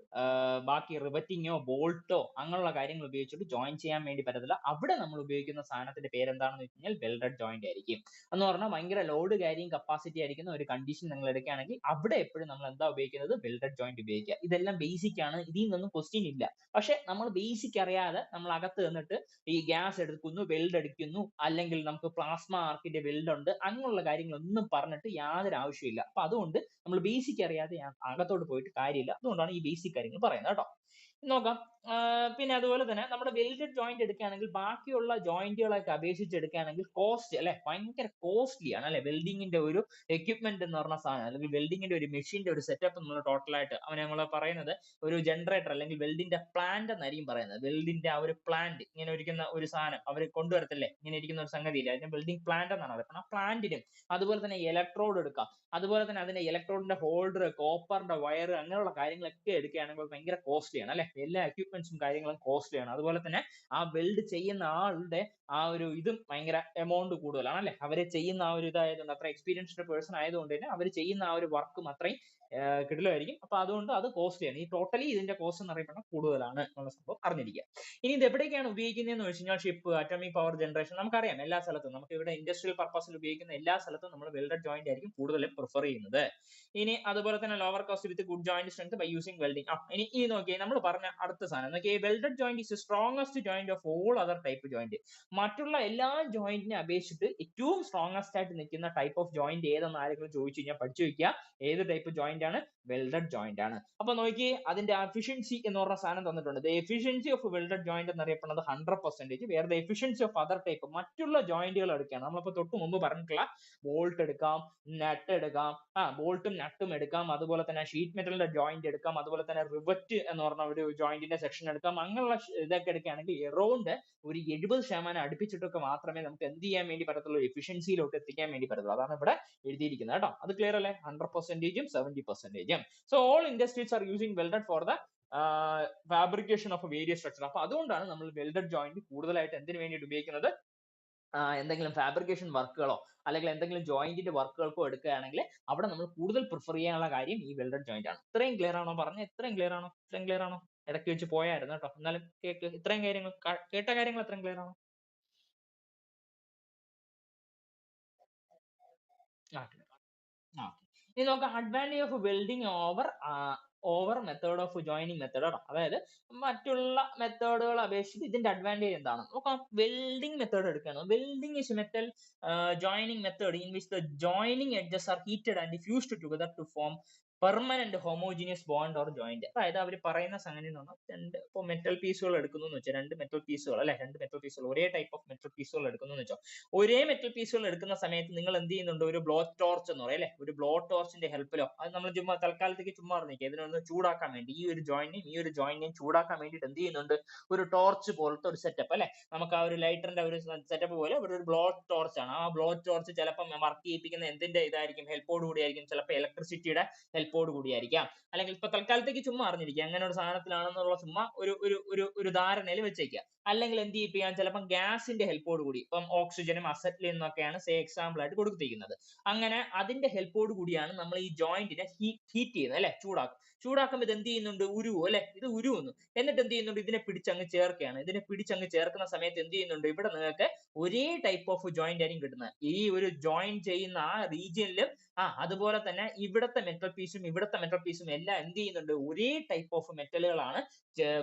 ബാക്കി റിവറ്റിങ്ങോ ബോൾട്ടോ അങ്ങനെയുള്ള കാര്യങ്ങൾ ഉപയോഗിച്ചിട്ട് ജോയിൻ ചെയ്യാൻ വേണ്ടി പറ്റത്തില്ല. അവിടെ നമ്മൾ ഉപയോഗിക്കുന്ന സാധനത്തിന്റെ പേര് എന്താണെന്ന് വെച്ച് കഴിഞ്ഞാൽ വെൽഡഡ് ജോയിന്റ് ആയിരിക്കും. എന്ന് പറഞ്ഞാൽ ഭയങ്കര ലോഡ് ക്യാരിയിങ് കപ്പാസിറ്റി ആയിരിക്കുന്ന ഒരു കണ്ടീഷൻ നിങ്ങൾ എടുക്കുകയാണെങ്കിൽ അവിടെ എപ്പോഴും നമ്മൾ എന്താ ഉപയോഗിക്കുന്നത്? വെൽഡഡ് ജോയിന്റ് ഉപയോഗിക്കുക. ഇതെല്ലാം ബേസിക് ആണ്, ഇതിൽ നിന്നൊന്നും ക്വസ്റ്റ്യൻ ഇല്ല. പക്ഷെ നമ്മൾ ബേസിക് അറിയാതെ നമ്മൾ അകത്ത് നിന്നിട്ട് ഈ ഗ്യാസ് എടുക്കുന്നു, വെൽഡ് അടിക്കുന്നു, അല്ലെങ്കിൽ നമുക്ക് പ്ലാസ്മ ആർക്കിന്റെ വെൽഡ് ഉണ്ട്, അങ്ങനെയുള്ള കാര്യങ്ങളൊന്നും പറഞ്ഞിട്ട് യാതൊരു ആവശ്യമില്ല. അപ്പൊ അതുകൊണ്ട് നമ്മൾ ബേസിക് അറിയാതെ അകത്തോട്ട് പോയിട്ട് കാര്യമില്ല. അതുകൊണ്ടാണ് ഈ ബേസിക് കാര്യങ്ങൾ പറയുന്നത് കേട്ടോ. നോക്കാം. പിന്നെ അതുപോലെ തന്നെ നമ്മുടെ വെൽഡഡ് ജോയിന്റ് എടുക്കുകയാണെങ്കിൽ ബാക്കിയുള്ള ജോയിന്റുകളൊക്കെ അപേക്ഷിച്ച് എടുക്കുകയാണെങ്കിൽ കോസ്റ്റ് അല്ലെ ഭയങ്കര കോസ്റ്റ്ലി ആണ് അല്ലെ. വെൽഡിങ്ങിന്റെ ഒരു എക്യുപ്മെന്റ് എന്ന് പറഞ്ഞ സാധനം അല്ലെങ്കിൽ വെൽഡിങ്ങിന്റെ ഒരു മെഷീന്റെ ഒരു സെറ്റപ്പ് നമ്മൾ ടോട്ടലായിട്ട് അവനെ നമ്മൾ പറയുന്നത് ഒരു ജനറേറ്റർ അല്ലെങ്കിൽ വെൽഡിന്റെ പ്ലാന്റ് എന്നായിരിക്കും പറയുന്നത്. വെൽഡിന്റെ ആ ഒരു പ്ലാന്റ് ഇങ്ങനെ ഇരിക്കുന്ന ഒരു സാധനം അവർ കൊണ്ടുവരത്തില്ലേ, ഇങ്ങനെ ഇരിക്കുന്ന ഒരു സംഗതിയില്ല, അതിന് വെൽഡിംഗ് പ്ലാന്റ് എന്നാണ് പറയുന്നത്. ആ പ്ലാന്റിനും അതുപോലെ തന്നെ ഇലക്ട്രോഡ് എടുക്കാം, അതുപോലെ തന്നെ അതിന്റെ ഇലക്ട്രോഡിന്റെ ഹോൾഡർ, കോപ്പറിന്റെ വയർ, അങ്ങനെയുള്ള കാര്യങ്ങളൊക്കെ എടുക്കുകയാണെങ്കിൽ ഭയങ്കര കോസ്റ്റ്ലി ആണ് അല്ലെ. എല്ലാ എക്യുപ്മെന്റ്സും കാര്യങ്ങളും കോസ്റ്റ്ലി ആണ്. അതുപോലെ തന്നെ ആ വെൽഡ് ചെയ്യുന്ന ആളുടെ ആ ഒരു ഇതും ഭയങ്കര എമൗണ്ട് കൂടുതലാണ് അല്ലെ. അവരെ ചെയ്യുന്ന ആ ഒരു ഇതായതുകൊണ്ട്, അത്ര എക്സ്പീരിയൻസ്ഡ് പേഴ്സൺ ആയതുകൊണ്ട് തന്നെ അവർ ചെയ്യുന്ന ആ ഒരു വർക്കും അത്രയും കിടിലമായിരിക്കും. അപ്പൊ അതുകൊണ്ട് അത് കോസ്റ്റ്ലി ആണ്. ഈ ടോട്ടലി ഇതിന്റെ കോസ്റ്റ് എന്ന് അറിയപ്പെടുന്നത് കൂടുതലാണ് എന്നുള്ള സംഭവം അറിഞ്ഞിരിക്കുക. ഇനി ഇത് എവിടേക്കാണ് ഉപയോഗിക്കുന്നതെന്ന് വെച്ച് കഴിഞ്ഞാൽ ഷിപ്പ്, അറ്റോമിക് പവർ ജനറേഷൻ, നമുക്കറിയാം എല്ലാ സ്ഥലത്തും നമുക്ക് ഇവിടെ ഇൻഡസ്ട്രിയൽ പർപ്പസിൽ ഉപയോഗിക്കുന്ന എല്ലാ സ്ഥലത്തും നമ്മൾ വെൽഡഡ് ജോയിന്റ് ആയിരിക്കും കൂടുതലും പ്രിഫർ ചെയ്യുന്നത്. ഇനി അതുപോലെ തന്നെ lower cost with good joint strength by using welding. ഇനി ഈ നോക്കിയേ നമ്മൾ പറഞ്ഞ അടുത്ത സാധനം നോക്കിയേ, welded joint is strongest joint of all other type joint. മറ്റുള്ള എല്ലാ ജോയിന്റിനെ അപേക്ഷിച്ചിട്ട് ഏറ്റവും സ്ട്രോങ്സ്റ്റ് ആയിട്ട് നിൽക്കുന്ന ടൈപ്പ് ഓഫ് ജോയിന്റ് ഏതെന്ന് ആരെങ്കിലും ചോദിച്ചു കഴിഞ്ഞാൽ പഠിച്ചു വെക്കുക. ഏത് ടൈപ്പ് ജോയിന്റ് ആണ്? വെൽഡഡ് ജോയിന്റ് ആണ്. അപ്പൊ നോക്കിയേ അതിന്റെ എഫിഷ്യൻസി എന്ന് പറഞ്ഞ സാധനം തന്നിട്ടുണ്ട്. The efficiency of welded joint എന്നറിയപ്പെടുന്നത് 100%. വേറെ the efficiency of other type മറ്റുള്ള ജോയിന്റുകൾ എടുക്കുകയാണ്. നമ്മളിപ്പോ തൊട്ട് മുമ്പ് പറഞ്ഞിട്ടുള്ള ബോൾട്ട് എടുക്കാം, നട്ട് എടുക്കാം, ബോൾട്ടും നട്ടും എടുക്കാം, അതുപോലെ തന്നെ ഷീറ്റ് മെറ്റലിന്റെ ജോയിന്റ് എടുക്കാം, അതുപോലെ തന്നെ റിവറ്റ് എന്ന് പറഞ്ഞ ഒരു ജോയിന്റിന്റെ സെക്ഷൻ എടുക്കാം. അങ്ങനെയുള്ള ഇതൊക്കെ എടുക്കുകയാണെങ്കിൽ എറൗണ്ട് ഒരു 70% അടുപ്പിച്ചിട്ടൊക്കെ മാത്രമേ നമുക്ക് എന്ത് ചെയ്യാൻ വേണ്ടി പറ്റത്തുള്ളൂ? എഫിഷ്യൻസിയിലോട്ട് എത്തിക്കാൻ വേണ്ടി പറ്റത്തുള്ളൂ. അതാണ് ഇവിടെ എഴുതിയിരിക്കുന്നത് കേട്ടോ. അത് ക്ലിയർ അല്ലേ? 100%ഉം 70%ഉം. So all industries are using welded for the fabrication of various structure. അപ്പൊ അതുകൊണ്ടാണ് നമ്മൾ വെൽഡഡ് ജോയിന്റ് കൂടുതലായിട്ട് എന്തിനു വേണ്ടിയിട്ട് ഉപയോഗിക്കുന്നത്? എന്തെങ്കിലും ഫാബ്രിക്കേഷൻ വർക്കുകളോ അല്ലെങ്കിൽ എന്തെങ്കിലും ജോയിന്റിന്റെ വർക്കുകൾക്കോ എടുക്കുകയാണെങ്കിൽ അവിടെ നമ്മൾ കൂടുതൽ പ്രിഫർ ചെയ്യാനുള്ള കാര്യം ഈ വെൽഡഡ് ജോയിന്റ് ആണ്. ഇത്രയും ക്ലിയർ ആണോ? പറഞ്ഞ ഇത്രയും ക്ലിയർ ആണോ? ഇത്രയും ക്ലിയർ ആണോ? ഇടയ്ക്ക് വെച്ച് പോയായിരുന്നു കേട്ടോ. എന്നാലും കേക്ക്, ഇത്രയും കാര്യങ്ങൾ കേട്ട കാര്യങ്ങൾ ഇത്രയും ക്ലിയർ ആണോ? ഇനി നോക്കാം advantage of welding over method of joining method. അതായത് മറ്റുള്ള മെത്തേഡുകൾ അപേക്ഷിച്ച് ഇതിന്റെ അഡ്വാൻറ്റേജ് എന്താണ് നോക്കാം. വെൽഡിംഗ് മെത്തേഡ് എടുക്കുകയാണ്. Welding is metal joining method in which the joining edges are heated and fused together to form permanent homogeneous bond or joint. അതായത് അവർ പറയുന്ന സംഗതി എന്ന് പറഞ്ഞാൽ രണ്ട് ഇപ്പോൾ മെറ്റൽ പീസുകൾ എടുക്കുന്നു എന്ന് വെച്ചാൽ, രണ്ട് മെറ്റൽ പീസുകൾ അല്ലെ, രണ്ട് മെറ്റൽ പീസുകൾ ഒരേ ടൈപ്പ് ഓഫ് മെറ്റൽ പീസുകൾ എടുക്കുന്നു എന്ന് വെച്ചാൽ, ഒരേ മെറ്റൽ പീസുകൾ എടുക്കുന്ന സമയത്ത് നിങ്ങൾ എന്ത് ചെയ്യുന്നുണ്ട്? ഒരു ബ്ലോ ടോർച്ച് എന്ന് പറയും അല്ലെ, ഒരു ബ്ലോ ടോർച്ചിന്റെ ഹെൽപ്പിലോ, അത് നമ്മൾ ചുമ്മാ തൽക്കാലത്തേക്ക് ചുമ്മാ പറഞ്ഞേക്കുക, ഇതിനൊന്ന് ചൂടാക്കാൻ വേണ്ടി ഈ ഒരു ജോയിന്റിനെയും ചൂടാക്കാൻ വേണ്ടിയിട്ട് എന്ത് ചെയ്യുന്നുണ്ട്? ഒരു ടോർച്ച് പോലത്തെ ഒരു സെറ്റപ്പ് അല്ലെ, നമുക്ക് ആ ഒരു ലൈറ്ററിന്റെ ഒരു സെറ്റപ്പ് പോലെ ഒരു ബ്ലോ ടോർച്ച് ആണ്. ആ ബ്ലോ ടോർച്ച് ചിലപ്പോൾ വർക്ക് ചെയ്യിപ്പിക്കുന്ന എന്തിന്റെ ഇതായിരിക്കും? ഹെൽപ്പോട് കൂടിയായിരിക്കും. ചിലപ്പോൾ ഇലക്ട്രിസിറ്റിയുടെ ഹെൽപ്പോട് കൂടിയായിരിക്കാം. അല്ലെങ്കിൽ ഇപ്പൊ തൽക്കാലത്തേക്ക് ചുമ്മാ അറിഞ്ഞിരിക്കുക അങ്ങനെ ഒരു സാധനത്തിലാണെന്നുള്ള ചുമ്മാ ഒരു ധാരണയിൽ വെച്ചേക്കുക. അല്ലെങ്കിൽ എന്ത് ചെയ്യിപ്പിക്കാം? ചിലപ്പോൾ ഗ്യാസിന്റെ ഹെൽപ്പോട് കൂടി, ഇപ്പം ഓക്സിജനും അസറ്റിലും എന്നൊക്കെയാണ് സേ എക്സാമ്പിൾ ആയിട്ട് കൊടുത്തിരിക്കുന്നത്. അങ്ങനെ അതിന്റെ ഹെൽപ്പോട് കൂടിയാണ് നമ്മൾ ഈ ജോയിന്റിനെ ഹീറ്റ് ചെയ്യുന്നത് അല്ലെ, ചൂടാക്കുമ്പോൾ ഇത് എന്ത് ചെയ്യുന്നുണ്ട്? ഉരുവും അല്ലെ, ഇത് ഉരുവുന്നു. എന്നിട്ട് എന്ത് ചെയ്യുന്നുണ്ട്? ഇതിനെ പിടിച്ചങ്ങ് ചേർക്കുകയാണ്. ഇതിനെ പിടിച്ചങ്ങ് ചേർക്കുന്ന സമയത്ത് എന്ത് ചെയ്യുന്നുണ്ട്? ഇവിടെ നിങ്ങൾക്ക് ഒരേ ടൈപ്പ് ഓഫ് ജോയിന്റ് ആയിരിക്കും കിട്ടുന്നത്. ഈ ഒരു ജോയിൻ ചെയ്യുന്ന ആ റീജിയനിലും അതുപോലെ തന്നെ ഇവിടത്തെ മെറ്റൽ പീസും ഇവിടത്തെ മെറ്റൽ പീസും എല്ലാം എന്ത് ചെയ്യുന്നുണ്ട്? ഒരേ ടൈപ്പ് ഓഫ് മെറ്റലുകളാണ്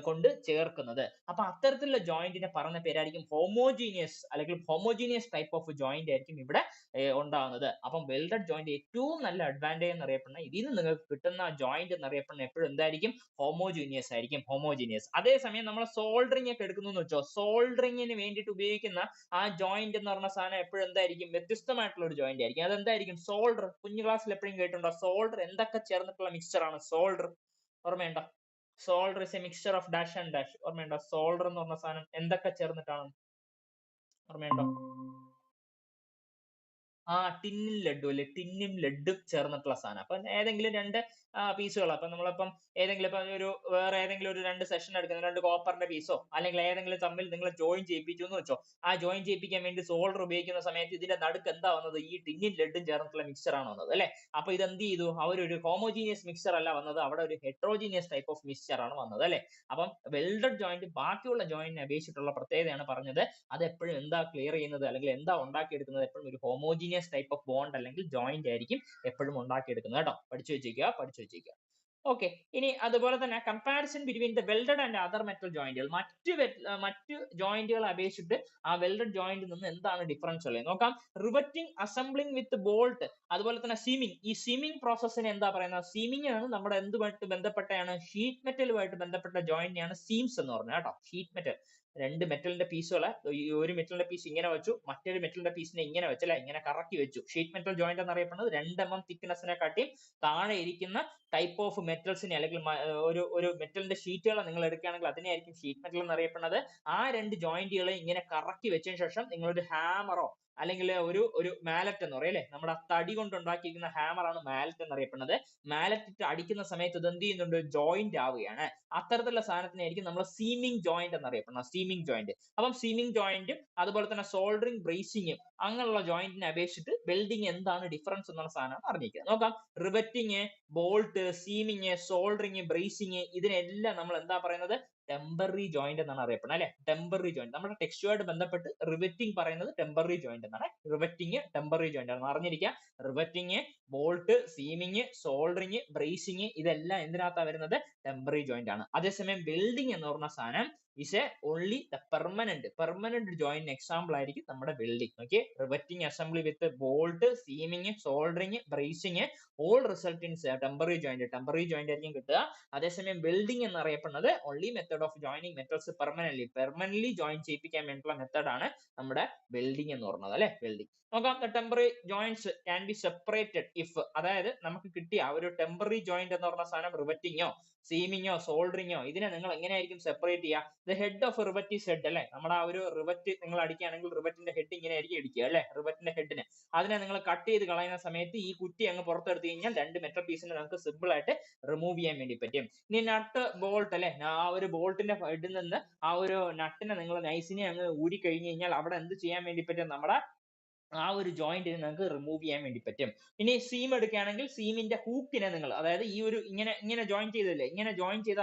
കൊണ്ട് ചേർക്കുന്നത്. അപ്പൊ അത്തരത്തിലുള്ള ജോയിന്റിനെ പറഞ്ഞ പേരായിരിക്കും ഹോമോജീനിയസ്, അല്ലെങ്കിൽ ഹോമോജീനിയസ് ടൈപ്പ് ഓഫ് ജോയിന്റ് ആയിരിക്കും ഇവിടെ ഉണ്ടാകുന്നത്. അപ്പം വെൽഡഡ് ജോയിന്റ് ഏറ്റവും നല്ല അഡ്വാൻറ്റേജ് എന്നറിയപ്പെടുന്ന, ഇതിൽ നിന്ന് നിങ്ങൾക്ക് കിട്ടുന്ന ജോയിന്റ് എന്നറിയപ്പെടുന്ന എപ്പോഴും എന്തായിരിക്കും? ഹോമോജീനിയസ് ആയിരിക്കും, ഹോമോജീനിയസ്. അതേസമയം നമ്മൾ സോൾഡറിംഗ് ഒക്കെ എടുക്കുന്നു എന്ന് വെച്ചോ, സോൾഡറിംഗിന് വേണ്ടിയിട്ട് ഉപയോഗിക്കുന്ന ആ ജോയിന്റ് എന്ന് പറഞ്ഞ സാധനം എപ്പോഴും എന്തായിരിക്കും? വ്യത്യസ്തമായിട്ടുള്ള ഒരു ജോയിന്റ് ആയിരിക്കും. അതെന്തായിരിക്കും? സോൾഡർ. കുഞ്ഞു ക്ലാസ്സിൽ എപ്പോഴും കേട്ടിട്ടുണ്ടോ സോൾഡർ എന്തൊക്കെ ചേർന്നിട്ടുള്ള മിക്സ്ചർ ആണ് സോൾഡർ? ഓർമ്മയുണ്ടോ? Solder is A mixture of dash and dash. ഓർമ്മയുണ്ടോ? സോൾഡർ എന്ന് പറഞ്ഞ സാധനം എന്തൊക്കെ ചേർന്നിട്ടാണ്? ഓർമ്മയുണ്ടോ? ടിന്നും ലഡും അല്ലെ, ടിന്നും ലഡും ചേർന്നിട്ടുള്ള സാധനം. അപ്പൊ ഏതെങ്കിലും രണ്ട് പീസുകൾ, അപ്പൊ നമ്മളിപ്പം ഏതെങ്കിലും ഇപ്പൊ ഒരു വേറെ ഏതെങ്കിലും ഒരു രണ്ട് സെഷൻ എടുക്കുന്ന രണ്ട് കോപ്പറിന്റെ പീസോ അല്ലെങ്കിൽ ഏതെങ്കിലും തമ്മിൽ നിങ്ങൾ ജോയിൻ ചെയ്യിപ്പിച്ചു എന്ന് വെച്ചോ, ആ ജോയിൻ ചെയ്യിപ്പിക്കാൻ വേണ്ടി സോൾഡർ ഉപയോഗിക്കുന്ന സമയത്ത് ഇതിന്റെ നടുക്ക് എന്താ വന്നത്? ഈ ടിന്നും ലഡും ചേർന്നിട്ടുള്ള മിക്സർ ആണ് വന്നത് അല്ലെ. അപ്പൊ ഇത് എന്ത് ചെയ്തു? അവരൊരു ഹോമോജീനിയസ് മിക്സർ അല്ല വന്നത്, അവിടെ ഒരു ഹെട്രോജീനിയസ് ടൈപ്പ് ഓഫ് മിക്സർ ആണ് വന്നത് അല്ലെ. അപ്പം വെൽഡഡ് ജോയിന്റ് ബാക്കിയുള്ള ജോയിന്റിനെ അപേക്ഷിച്ചിട്ടുള്ള പ്രത്യേകതയാണ് പറഞ്ഞത്. അത് എപ്പോഴും എന്താ ക്ലിയർ ചെയ്യുന്നത് അല്ലെങ്കിൽ എന്താ ഉണ്ടാക്കിയെടുക്കുന്നത്? എപ്പോഴും ഒരു ഹോമോജീനിയസ് ടൈപ്പ് ഓഫ് ബോണ്ട് അല്ലെങ്കിൽ ജോയിന്റ് ആയിരിക്കും എപ്പോഴും ഉണ്ടാക്കിയെടുക്കുന്നത് കേട്ടോ. പഠിച്ചു വെച്ചേക്കുക. ഓക്കെ, ഇനി അതുപോലെ തന്നെ comparison between the welded and other metal ജോയിന്റുകൾ, മറ്റ് ജോയിന്റുകളെ അപേക്ഷിച്ചിട്ട് ആ വെൽഡഡ് ജോയിന്റിൽ നിന്ന് എന്താണ് ഡിഫറൻസ് ഉള്ളത് നോക്കാം. റിവറ്റിംഗ്, അസംബ്ലിംഗ് വിത്ത് ബോൾട്ട്, അതുപോലെ തന്നെ സീമിംഗ്. ഈ സീമിംഗ് പ്രോസസ്സിനെ എന്താ പറയുന്നത്? സീമിംഗ് ആണ് നമ്മുടെ എന്തുമായിട്ട് ബന്ധപ്പെട്ടാണ്? ഷീറ്റ് മെറ്റലുമായിട്ട് ബന്ധപ്പെട്ട ജോയിന്റിനെയാണ് സീംസ് എന്ന് പറഞ്ഞത് കേട്ടോ. ഷീറ്റ് മെറ്റൽ, രണ്ട് മെറ്റലിന്റെ പീസുകളെ ഒരു മെറ്റലിന്റെ പീസ് ഇങ്ങനെ വെച്ചു, മറ്റൊരു മെറ്റലിന്റെ പീസിനെ ഇങ്ങനെ വെച്ചല്ലേ, ഇങ്ങനെ കറക്കി വെച്ചു. ഷീറ്റ് മെറ്റൽ ജോയിന്റ് എന്നറിയപ്പെടുന്നത് 2 mm തിക്നെസ്സിനെ കാട്ടി താഴെ ഇരിക്കുന്ന ടൈപ്പ് ഓഫ് മെറ്റൽസിനെ അല്ലെങ്കിൽ ഒരു മെറ്റലിന്റെ ഷീറ്റുകളെ നിങ്ങൾ എടുക്കുകയാണെങ്കിൽ അതിനെയായിരിക്കും ഷീറ്റ് മെറ്റൽ എന്നറിയപ്പെടുന്നത്. ആ രണ്ട് ജോയിന്റുകളെ ഇങ്ങനെ കറക്കി വെച്ചതിന് ശേഷം നിങ്ങളൊരു ഹാമറോ അല്ലെങ്കിൽ ഒരു മാലറ്റ് എന്ന് പറയും അല്ലെ, നമ്മുടെ തടി കൊണ്ട് ഉണ്ടാക്കിയിരിക്കുന്ന ഹാമർ ആണ് മാലറ്റ് എന്നറിയപ്പെടുന്നത്. മാലറ്റ് ഇട്ട് അടിക്കുന്ന സമയത്ത് ഇത് എന്ത് ചെയ്യുന്നുണ്ട്? ജോയിന്റ് ആവുകയാണ്. അത്തരത്തിലുള്ള സാധനത്തിനായിരിക്കും നമ്മൾ സീമിംഗ് ജോയിന്റ് എന്നറിയപ്പെടുന്നത്, സീമിംഗ് ജോയിന്റ്. അപ്പം സീമിംഗ് ജോയിന്റും അതുപോലെ തന്നെ സോൾഡറിംഗ്, ബ്രേസിംഗും അങ്ങനെയുള്ള ജോയിന്റിനെ അപേക്ഷിച്ചിട്ട് വെൽഡിംഗ് എന്താണ് ഡിഫറൻസ് എന്നുള്ള സാധനമാണ് അറിഞ്ഞിരിക്കുക. നോക്കാം. Riveting, bolt, seaming, soldering, bracing, ഇതിനെല്ലാം നമ്മൾ എന്താ പറയുന്നത്? ടെമ്പററി ജോയിന്റ് എന്നാണ് അറിയപ്പെടുന്നത് അല്ലെ. ടെമ്പററി ജോയിന്റ് നമ്മുടെ ടെക്സ്റ്റുമായിട്ട് ബന്ധപ്പെട്ട് റിവറ്റിംഗ് പറയുന്നത് ടെമ്പററി ജോയിന്റ് എന്നാണ്. റിവറ്റിംഗ് ടെമ്പററി ജോയിന്റ് ആണ് അറിഞ്ഞിരിക്കുക. Riveting, bolt, seaming, soldering, bracing ഇതെല്ലാം എന്തിനകത്താണ് വരുന്നത്? ടെമ്പററി ജോയിന്റ് ആണ്. അതേസമയം വെൽഡിംഗ് എന്ന് പറഞ്ഞ സാധനം is a only the permanent joint example ആയിരിക്കും നമ്മുടെ welding. Okay, riveting, assembly with bolt, seaming, soldering, bracing all result in temporary joint ആയിരിക്കും കിട്ടുക. അതേസമയം വെൽഡിംഗ് എന്നറിയപ്പെടുന്നത് only method of joining metals permanently join ചെയ്യിപ്പിക്കാൻ വേണ്ടിയുള്ള മെത്തേഡ് ആണ് നമ്മുടെ വെൽഡിംഗ് എന്ന് പറയുന്നത് അല്ലെ. വെൽഡിംഗ് നോക്കാം. the temporary joints can be separated if, അതായത് നമുക്ക് കിട്ടിയ ഒരു ടെമ്പററി ജോയിന്റ് എന്ന് പറഞ്ഞ സാധനം റിവറ്റിങ്ങോ സീമിങ്ങോ സോൾഡറിങ്ങോ ഇതിനെ നിങ്ങൾ എങ്ങനെയായിരിക്കും സെപ്പറേറ്റ് ചെയ്യുക? the head of rivet is head അല്ലെ. നമ്മുടെ ആ ഒരു റിവറ്റ് നിങ്ങൾ അടിക്കുകയാണെങ്കിൽ റിവറ്റിന്റെ ഹെഡ് ഇങ്ങനെ ആയിരിക്കും ഇടിക്കുക അല്ലെ. റിവറ്റിന്റെ ഹെഡിനെ അതിനെ നിങ്ങൾ കട്ട് ചെയ്ത് കളയുന്ന സമയത്ത് ഈ കുറ്റി അങ്ങ് പുറത്തെടുത്ത് കഴിഞ്ഞാൽ രണ്ട് മെറ്റൽ പീസിനെ നമുക്ക് സിമ്പിൾ ആയിട്ട് റിമൂവ് ചെയ്യാൻ വേണ്ടി പറ്റും. ഇനി നട്ട്, ബോൾട്ട് അല്ലെ, ആ ഒരു ബോൾട്ടിന്റെ ഹെഡിൽ നിന്ന് ആ ഒരു നട്ടിനെ നിങ്ങൾ നൈസിനെ അങ്ങ് ഊരി കഴിഞ്ഞ് കഴിഞ്ഞാൽ അവിടെ എന്ത് ചെയ്യാൻ വേണ്ടി പറ്റും? നമ്മുടെ ആ ഒരു ജോയിന്റിനെ നിങ്ങൾക്ക് റിമൂവ് ചെയ്യാൻ വേണ്ടി പറ്റും. ഇനി സീം എടുക്കുകയാണെങ്കിൽ സീമിന്റെ ഹൂക്കിനെ നിങ്ങൾ, അതായത് ഈ ഒരു ഇങ്ങനെ ജോയിൻ ചെയ്തല്ലേ, ഇങ്ങനെ ജോയിൻ ചെയ്ത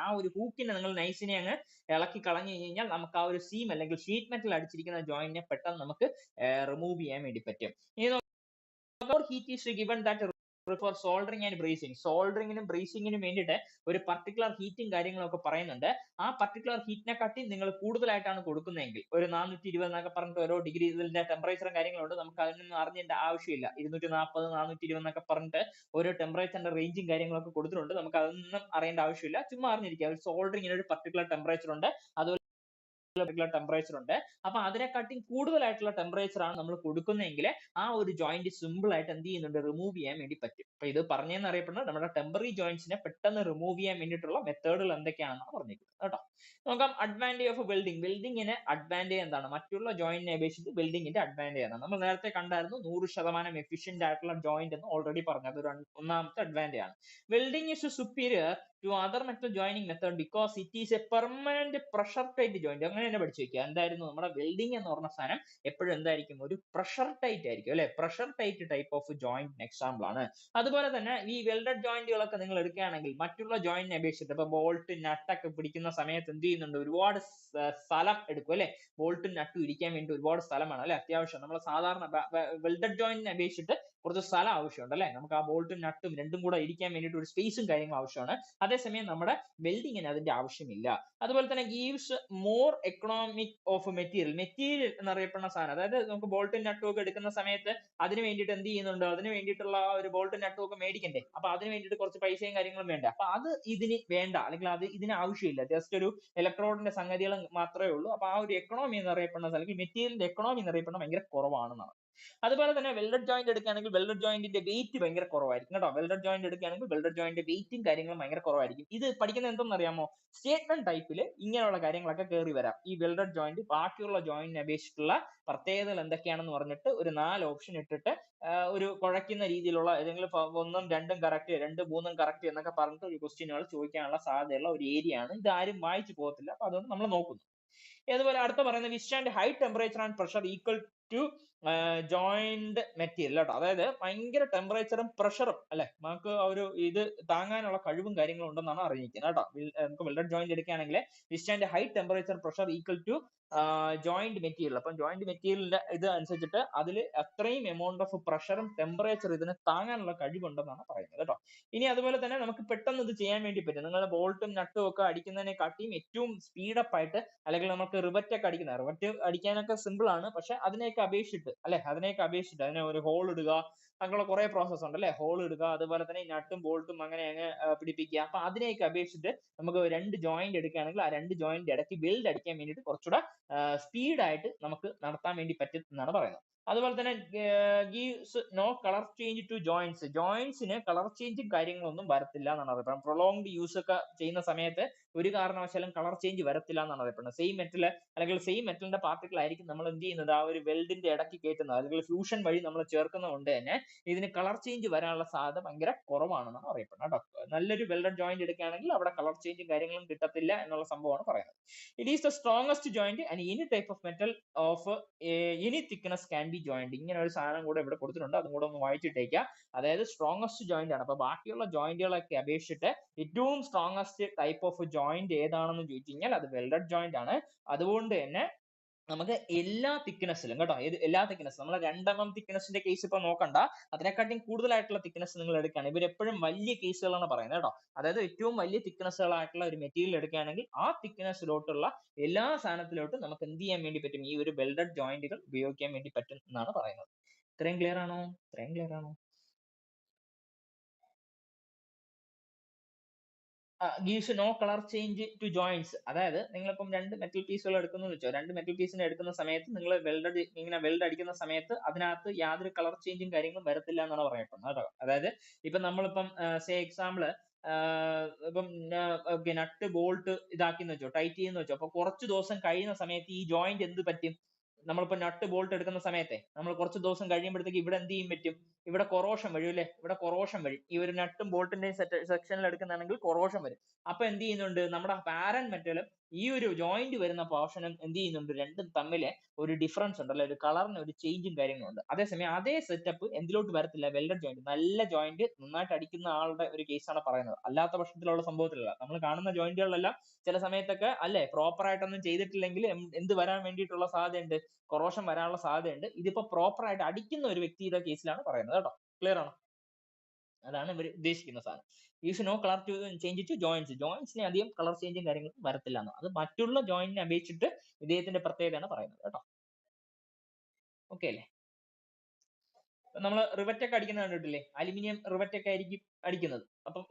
ആ ഒരു ഹൂക്കിനെ നിങ്ങൾ നൈസിനെ അങ്ങ് ഇളക്കി കളഞ്ഞു കഴിഞ്ഞാൽ നമുക്ക് ആ ഒരു സീം അല്ലെങ്കിൽ ഷീറ്റ് മെറ്റൽ അടിച്ചിരിക്കുന്ന ജോയിന്റിനെ പെട്ടെന്ന് നമുക്ക് റിമൂവ് ചെയ്യാൻ വേണ്ടി പറ്റും. ഇനി heat is given that for soldering and brazing. സോൾഡറിംഗിനും ബ്രേസിംഗിനും വേണ്ടിയിട്ട് ഒരു പർട്ടിക്കുലർ ഹീറ്റും കാര്യങ്ങളും ഒക്കെ പറയുന്നുണ്ട്. ആ പർട്ടിക്കുലർ ഹീറ്റിനെ കാട്ടി നിങ്ങൾ കൂടുതലായിട്ടാണ് കൊടുക്കുന്നതെങ്കിൽ ഒരു 420 എന്നൊക്കെ പറഞ്ഞിട്ട് ഓരോ ഡിഗ്രി ഇതിന്റെ ടെമ്പറേച്ചറും കാര്യങ്ങളുണ്ട്, നമുക്ക് അതിനൊന്നും അറിഞ്ഞേണ്ട ആവശ്യമില്ല. 240, 420 എന്നൊക്കെ പറഞ്ഞിട്ട് ഓരോ ടെമ്പറേച്ചറിന്റെ റേഞ്ചും കാര്യങ്ങളൊക്കെ കൊടുത്തിട്ടുണ്ട്, നമുക്ക് അതൊന്നും അറിയേണ്ട ആവശ്യമില്ല. ചുമ്മാ അറിഞ്ഞിരിക്കുക സോൾഡറിംഗിന് ഒരു പർട്ടിക്കുലർ ടെമ്പറേച്ചർ ഉണ്ട്, അതുപോലെ ടെമ്പറേച്ചർ ഉണ്ട്. അപ്പൊ അതിനെക്കാട്ടി കൂടുതലായിട്ടുള്ള ടെമ്പറേച്ചർ ആണ് നമ്മൾ കൊടുക്കുന്നതെങ്കിൽ ആ ഒരു ജോയിന്റ് സിമ്പിൾ ആയിട്ട് എന്ത് ചെയ്യുന്നുണ്ട്? റിമൂവ് ചെയ്യാൻ വേണ്ടി പറ്റും. അപ്പൊ ഇത് പറഞ്ഞെന്ന് അറിയപ്പെടുന്നത് നമ്മുടെ ടെമ്പററി ജോയിന്റ്സിനെ പെട്ടെന്ന് റിമൂവ് ചെയ്യാൻ വേണ്ടിയിട്ടുള്ള മെത്തേഡുകൾ എന്തൊക്കെയാണെന്ന് പറഞ്ഞിരിക്കുന്നത് കേട്ടോ. നോക്കാം. Advantage of welding. വെൽഡിങ്ങിന് അഡ്വാൻറ്റേജ് എന്താണ്? മറ്റുള്ള ജോയിന്റിനെ അപേക്ഷിച്ച് വെൽഡിങ്ങിന്റെ അഡ്വാൻറ്റേജ് ആണ്. നമ്മൾ നേരത്തെ കണ്ടായിരുന്നു 100% എഫിഷ്യന്റ് ആയിട്ടുള്ള ജോയിന്റ് എന്ന് ഓൾറെഡി പറഞ്ഞു, അത് ഒന്നാമത്തെ അഡ്വാൻറ്റേജ് ആണ്. Welding is superior to other metal joining method because it is a permanent pressure tight joint. അങ്ങനെ തന്നെ പഠിച്ചു വെക്കുക. എന്തായിരുന്നു നമ്മുടെ വെൽഡിംഗ് എന്ന് പറഞ്ഞ സാധനം? എപ്പോഴും എന്തായിരിക്കും? ഒരു പ്രഷർ ടൈറ്റ് ആയിരിക്കും അല്ലെ. Pressure tight type of joint example ആണ്. അതുപോലെ തന്നെ ഈ വെൽഡഡ് ജോയിന്റുകളൊക്കെ നിങ്ങൾ എടുക്കുകയാണെങ്കിൽ മറ്റുള്ള ജോയിന്റിനെ അപേക്ഷിച്ചിട്ട് ഇപ്പൊ ബോൾട്ട് നട്ടൊക്കെ പിടിക്കുന്ന സമയത്ത് എന്ത് ചെയ്യുന്നുണ്ട്? ഒരുപാട് സ്ഥലം എടുക്കും അല്ലെ. ബോൾട്ടും നട്ടും ഇരിക്കാൻ വേണ്ടി ഒരുപാട് സ്ഥലമാണ് അല്ലെ അത്യാവശ്യം. നമ്മൾ സാധാരണ വെൽഡഡ് ജോയിന്റിനെ അപേക്ഷിച്ചിട്ട് കുറച്ച് സ്ഥലം ആവശ്യമുണ്ട് അല്ലെ, നമുക്ക് ആ ബോൾട്ടും നട്ടും രണ്ടും കൂടെ ഇരിക്കാൻ വേണ്ടിയിട്ട് ഒരു സ്പേസും കാര്യങ്ങളും ആവശ്യമാണ്. അതേസമയം നമ്മുടെ വെൽഡിങ്ങിന് അതിന്റെ ആവശ്യമില്ല. അതുപോലെ തന്നെ gives more economic of material. Material എന്നറിയപ്പെടുന്ന സാധനം, അതായത് നമുക്ക് ബോൾട്ടും നട്ടും ഒക്കെ എടുക്കുന്ന സമയത്ത് അതിന് വേണ്ടിയിട്ട് എന്ത് ചെയ്യുന്നുണ്ട്, അതിന് വേണ്ടിയിട്ടുള്ള ഒരു ബോൾട്ടും നട്ടും ഒക്കെ മേടിക്കണ്ടേ, അപ്പൊ അതിന് വേണ്ടിയിട്ട് കുറച്ച് പൈസയും കാര്യങ്ങളും വേണ്ട. അപ്പൊ അത് ഇതിന് വേണ്ട, അല്ലെങ്കിൽ അത് ഇതിന് ആവശ്യമില്ല. ജസ്റ്റ് ഒരു ഇലക്ട്രോഡിന്റെ സംഗതികൾ മാത്രമേ ഉള്ളൂ. അപ്പൊ ആ ഒരു എക്കണോമി എന്നറിയപ്പെടുന്ന, അല്ലെങ്കിൽ മെറ്റീരിയലിന്റെ എക്കണോമി എന്നറിയപ്പെടുന്ന ഭയങ്കര കുറവാണെന്നാണ്. അതുപോലെ തന്നെ വെൽഡഡ് ജോയിന്റ് എടുക്കുകയാണെങ്കിൽ വെൽഡഡ് ജോയിന്റിന്റെ വെയിറ്റ് ഭയങ്കര കുറവായിരിക്കും കേട്ടോ. വെൽഡഡ് ജോയിന്റ് എടുക്കുകയാണെങ്കിൽ വെൽഡഡ് ജോയിന്റ് വെയിറ്റും കാര്യങ്ങളും ഭയങ്കര കുറവായിരിക്കും. ഇത് പഠിക്കുന്നത് എന്തെന്ന് അറിയാമോ, സ്റ്റേറ്റ്മെന്റ് ടൈപ്പിൽ ഇങ്ങനെയുള്ള കാര്യങ്ങളൊക്കെ കയറി വരാം. ഈ വെൽഡഡ് ജോയിന്റ് ബാക്കിയുള്ള ജോയിന്റിനെ അപേക്ഷിച്ചിട്ടുള്ള പ്രത്യേകതകൾ എന്തൊക്കെയാണെന്ന് പറഞ്ഞിട്ട് ഒരു 4 ഓപ്ഷൻ ഇട്ടിട്ട് ഒരു കുഴയ്ക്കുന്ന രീതിയിലുള്ള ഏതെങ്കിലും 1ഉം 2ഉം കറക്റ്റ്, 2, 3ഉം കറക്റ്റ് എന്നൊക്കെ പറഞ്ഞിട്ട് ഒരു ക്വസ്റ്റ്യനുകൾ ചോദിക്കാനുള്ള സാധ്യതയുള്ള ഒരു ഏരിയ ആണ്. ഇത് ആരും വായിച്ചു പോകത്തില്ല, അപ്പൊ അതുകൊണ്ട് നമ്മൾ നോക്കുന്നു. അതുപോലെ അടുത്ത പറയുന്നത് withstand high temperature and pressure equal to joint material കേട്ടോ. അതായത് ഭയങ്കര ടെമ്പറേച്ചറും പ്രഷറും അല്ലെ, നമുക്ക് ഒരു ഇത് താങ്ങാനുള്ള കഴിവും കാര്യങ്ങളും ഉണ്ടെന്നാണ് അറിയിക്കുന്നത് കേട്ടോ. നമുക്ക് വെൽഡഡ് ജോയിന്റ് എടുക്കുകയാണെങ്കിൽ withstand high temperature pressure equal to joint material. അപ്പം ജോയിന്റ് മെറ്റീരിയലിന്റെ ഇത് അനുസരിച്ചിട്ട് അതിൽ അത്രയും എമൗണ്ട് ഓഫ് പ്രഷറും ടെമ്പറേച്ചർ ഇതിന് താങ്ങാനുള്ള കഴിവുണ്ടെന്നാണ് പറയുന്നത് കേട്ടോ. ഇനി അതുപോലെ തന്നെ നമുക്ക് പെട്ടെന്ന് ഇത് ചെയ്യാൻ വേണ്ടി പറ്റും. നിങ്ങളുടെ ബോൾട്ടും നട്ടും ഒക്കെ അടിക്കുന്നതിനെക്കാട്ടിയും ഏറ്റവും സ്പീഡപ്പ് ആയിട്ട്, അല്ലെങ്കിൽ നമുക്ക് റിവറ്റ് ഒക്കെ അടിക്കുന്ന, റിവറ്റ് അടിക്കാനൊക്കെ സിമ്പിൾ ആണ്, പക്ഷെ അതിനെയൊക്കെ അപേക്ഷിച്ചിട്ട് അല്ലെ, അതിനെയൊക്കെ അപേക്ഷിച്ചിട്ട് അതിനെ ഒരു ഹോൾ ഇടുക, അങ്ങനെയുള്ള കുറെ പ്രോസസ് ഉണ്ട് അല്ലെ, ഹോൾ ഇടുക, അതുപോലെ തന്നെ നട്ടും ബോൾട്ടും അങ്ങനെ അങ്ങ് പിടിപ്പിക്കുക. അപ്പൊ അതിനെയൊക്കെ അപേക്ഷിച്ചിട്ട് നമുക്ക് 2 ജോയിന്റ് എടുക്കുകയാണെങ്കിൽ ആ 2 ജോയിന്റ് ഇടയ്ക്ക് വെൽഡ് അടിക്കാൻ വേണ്ടിയിട്ട് കുറച്ചുകൂടെ സ്പീഡായിട്ട് നമുക്ക് നടത്താൻ വേണ്ടി പറ്റും എന്നാണ് പറയുന്നത്. അതുപോലെ തന്നെ gives no colour change to joints. ജോയിന്റ്സിന് കളർ ചേഞ്ചും കാര്യങ്ങളൊന്നും വരത്തില്ല എന്നാണ് അറിയപ്പെടുന്നത്. പ്രൊലോങ്ഡ് യൂസ് ഒക്കെ ചെയ്യുന്ന സമയത്ത് ഒരു കാരണവശാലും കളർ ചേഞ്ച് വരത്തില്ല എന്നാണ് അറിയപ്പെടുന്നത്. സെയിം മെറ്റൽ അല്ലെങ്കിൽ സെയിം മെറ്റലിന്റെ പാർട്ടിക്കിൾ ആയിരിക്കും നമ്മൾ എന്ത് ചെയ്യുന്നത്, ആ ഒരു വെൽഡിന്റെ ഇടയ്ക്ക് കയറ്റുന്നത്, അല്ലെങ്കിൽ ഫ്യൂഷൻ വഴി നമ്മൾ ചേർക്കുന്നതുകൊണ്ട് തന്നെ ഇതിന് കളർ ചേഞ്ച് വരാനുള്ള സാധ്യത ഭയങ്കര കുറവാണെന്നാണ് അറിയപ്പെടുന്നത് കേട്ടോ. നല്ലൊരു വെൽഡഡ് ജോയിന്റ് എടുക്കുകയാണെങ്കിൽ അവിടെ കളർ ചേഞ്ചും കാര്യങ്ങളും കിട്ടത്തില്ല എന്നുള്ള സംഭവമാണ് പറയുന്നത്. It is the strongest joint and any type of metal of any thickness can be joint. ഇങ്ങനെ ഒരു സാധനം കൂടെ ഇവിടെ കൊടുത്തിട്ടുണ്ട്, അതും കൂടെ ഒന്ന് വായിച്ചിട്ടേക്കുക. അതായത് സ്ട്രോങ്സ്റ്റ് ജോയിന്റ് ആണ്. അപ്പൊ ബാക്കിയുള്ള ജോയിന്റുകളൊക്കെ അപേക്ഷിച്ചിട്ട് ഏറ്റവും സ്ട്രോങ്സ്റ്റ് ടൈപ്പ് ഓഫ് ജോയിന്റ് ഏതാണെന്ന് ചോദിച്ചു കഴിഞ്ഞാൽ അത് വെൽഡഡ് ജോയിന്റ് ആണ്. അതുകൊണ്ട് തന്നെ നമുക്ക് എല്ലാ തിക്നെസ്സിലും കേട്ടോ, എല്ലാ തിക്നെസ്, നമ്മൾ 2 mm തിക്നെസിന്റെ കേസ് ഇപ്പൊ നോക്കണ്ട, അതിനെക്കാട്ടിയും കൂടുതലായിട്ടുള്ള തിക്നെസ് നിങ്ങൾ എടുക്കുകയാണ്. ഇവരെപ്പോഴും വലിയ കേസുകളാണ് പറയുന്നത് കേട്ടോ. അതായത് ഏറ്റവും വലിയ തിക്നെസ്സുകളായിട്ടുള്ള ഒരു മെറ്റീരിയൽ എടുക്കുകയാണെങ്കിൽ ആ തിക്നെസ്സിലോട്ടുള്ള എല്ലാ സാധനത്തിലോട്ടും നമുക്ക് എന്ത് ചെയ്യാൻ വേണ്ടി പറ്റും, ഈ ഒരു വെൽഡഡ് ജോയിന്റുകൾ ഉപയോഗിക്കാൻ വേണ്ടി പറ്റും എന്നാണ് പറയുന്നത്. ഇത്രയും ക്ലിയർ ആണോ? ഇത്രയും ക്ലിയർ ആണോ? Gives no colour change to joints. അതായത് നിങ്ങളിപ്പം 2 മെറ്റൽ പീസുകൾ എടുക്കുന്നു വെച്ചോ, 2 മെറ്റൽ പീസിനെ എടുക്കുന്ന സമയത്ത് നിങ്ങൾ ഇങ്ങനെ വെൽഡ് അടിക്കുന്ന സമയത്ത് അതിനകത്ത് യാതൊരു കളർ ചേഞ്ചും കാര്യങ്ങളും വരത്തില്ല എന്നാണ് പറയപ്പെടുന്നത് കേട്ടോ. അതായത് ഇപ്പൊ നമ്മളിപ്പം സേ എക്സാമ്പിള് ഇപ്പം നട്ട് ബോൾട്ട് ഇതാക്കിന്ന് വെച്ചോ, ടൈറ്റ് ചെയ്യുന്ന വെച്ചോ, അപ്പൊ കുറച്ച് ദിവസം കഴിയുന്ന സമയത്ത് ഈ ജോയിന്റ് എന്ത് പറ്റും, നമ്മളിപ്പോ നട്ട് ബോൾട്ട് എടുക്കുന്ന സമയത്തെ നമ്മൾ കുറച്ച് ദിവസം കഴിയുമ്പോഴത്തേക്ക് ഇവിടെ എന്ത് ചെയ്യും പറ്റും, ഇവിടെ കൊറോഷൻ വരും അല്ലെ, ഇവിടെ കൊറോഷൻ വരും. ഈ ഒരു നട്ടും ബോൾട്ടിന്റെയും സെക്ഷനിൽ എടുക്കുന്നതാണെങ്കിൽ കൊറോഷൻ വരും. അപ്പൊ എന്ത് ചെയ്യുന്നുണ്ട്, നമ്മുടെ പാരന്റ് മെറ്റലും ഈ ഒരു ജോയിന്റ് വരുന്ന പോർഷനും എന്ത് ചെയ്യുന്നുണ്ട്, രണ്ടും തമ്മിൽ ഒരു ഡിഫറൻസ് ഉണ്ട് അല്ലെ, ഒരു കളറിന് ഒരു ചേഞ്ചും കാര്യങ്ങളും ഉണ്ട്. അതേസമയം അതേ സെറ്റപ്പ് എന്തിലോട്ട് വരത്തില്ല, വെൽഡഡ് ജോയിന്റ്, നല്ല ജോയിന്റ് നന്നായിട്ട് അടിക്കുന്ന ആളുടെ ഒരു കേസാണ് പറയുന്നത്. അല്ലാത്ത പക്ഷത്തിലുള്ള സംഭവത്തിലല്ല. നമ്മൾ കാണുന്ന ജോയിന്റുകളിലെല്ലാം ചില സമയത്തൊക്കെ അല്ലെ പ്രോപ്പർ ആയിട്ടൊന്നും ചെയ്തിട്ടില്ലെങ്കിൽ എന്ത് വരാൻ വേണ്ടിയിട്ടുള്ള സാധ്യതയുണ്ട്, കൊറോഷൻ വരാനുള്ള സാധ്യതയുണ്ട്. ഇതിപ്പോ പ്രോപ്പർ ആയിട്ട് അടിക്കുന്ന ഒരു വ്യക്തിയുടെ കേസിലാണ് പറയുന്നത് കേട്ടോ. ക്ലിയർ ആണോ? അതാണ് ഇവർ ഉദ്ദേശിക്കുന്ന സാധനം. Use no colour to change to joints. ജോയിന്റ്സിന് അധികം കളർ ചേഞ്ചും കാര്യങ്ങളും വരത്തില്ല എന്ന്. അത് മറ്റുള്ള ജോയിന്റിനെ അപേക്ഷിച്ചിട്ട് ഇദ്ദേഹത്തിന്റെ പ്രത്യേകതയാണ് പറയുന്നത് കേട്ടോ. ഓക്കെ അല്ലേ? നമ്മൾ റിവറ്റ് ഒക്കെ അടിക്കുന്നത് കണ്ടിട്ടില്ലേ, അലുമിനിയം റിവറ്റ് ഒക്കെ ആയിരിക്കും അടിക്കുന്നത്. അപ്പം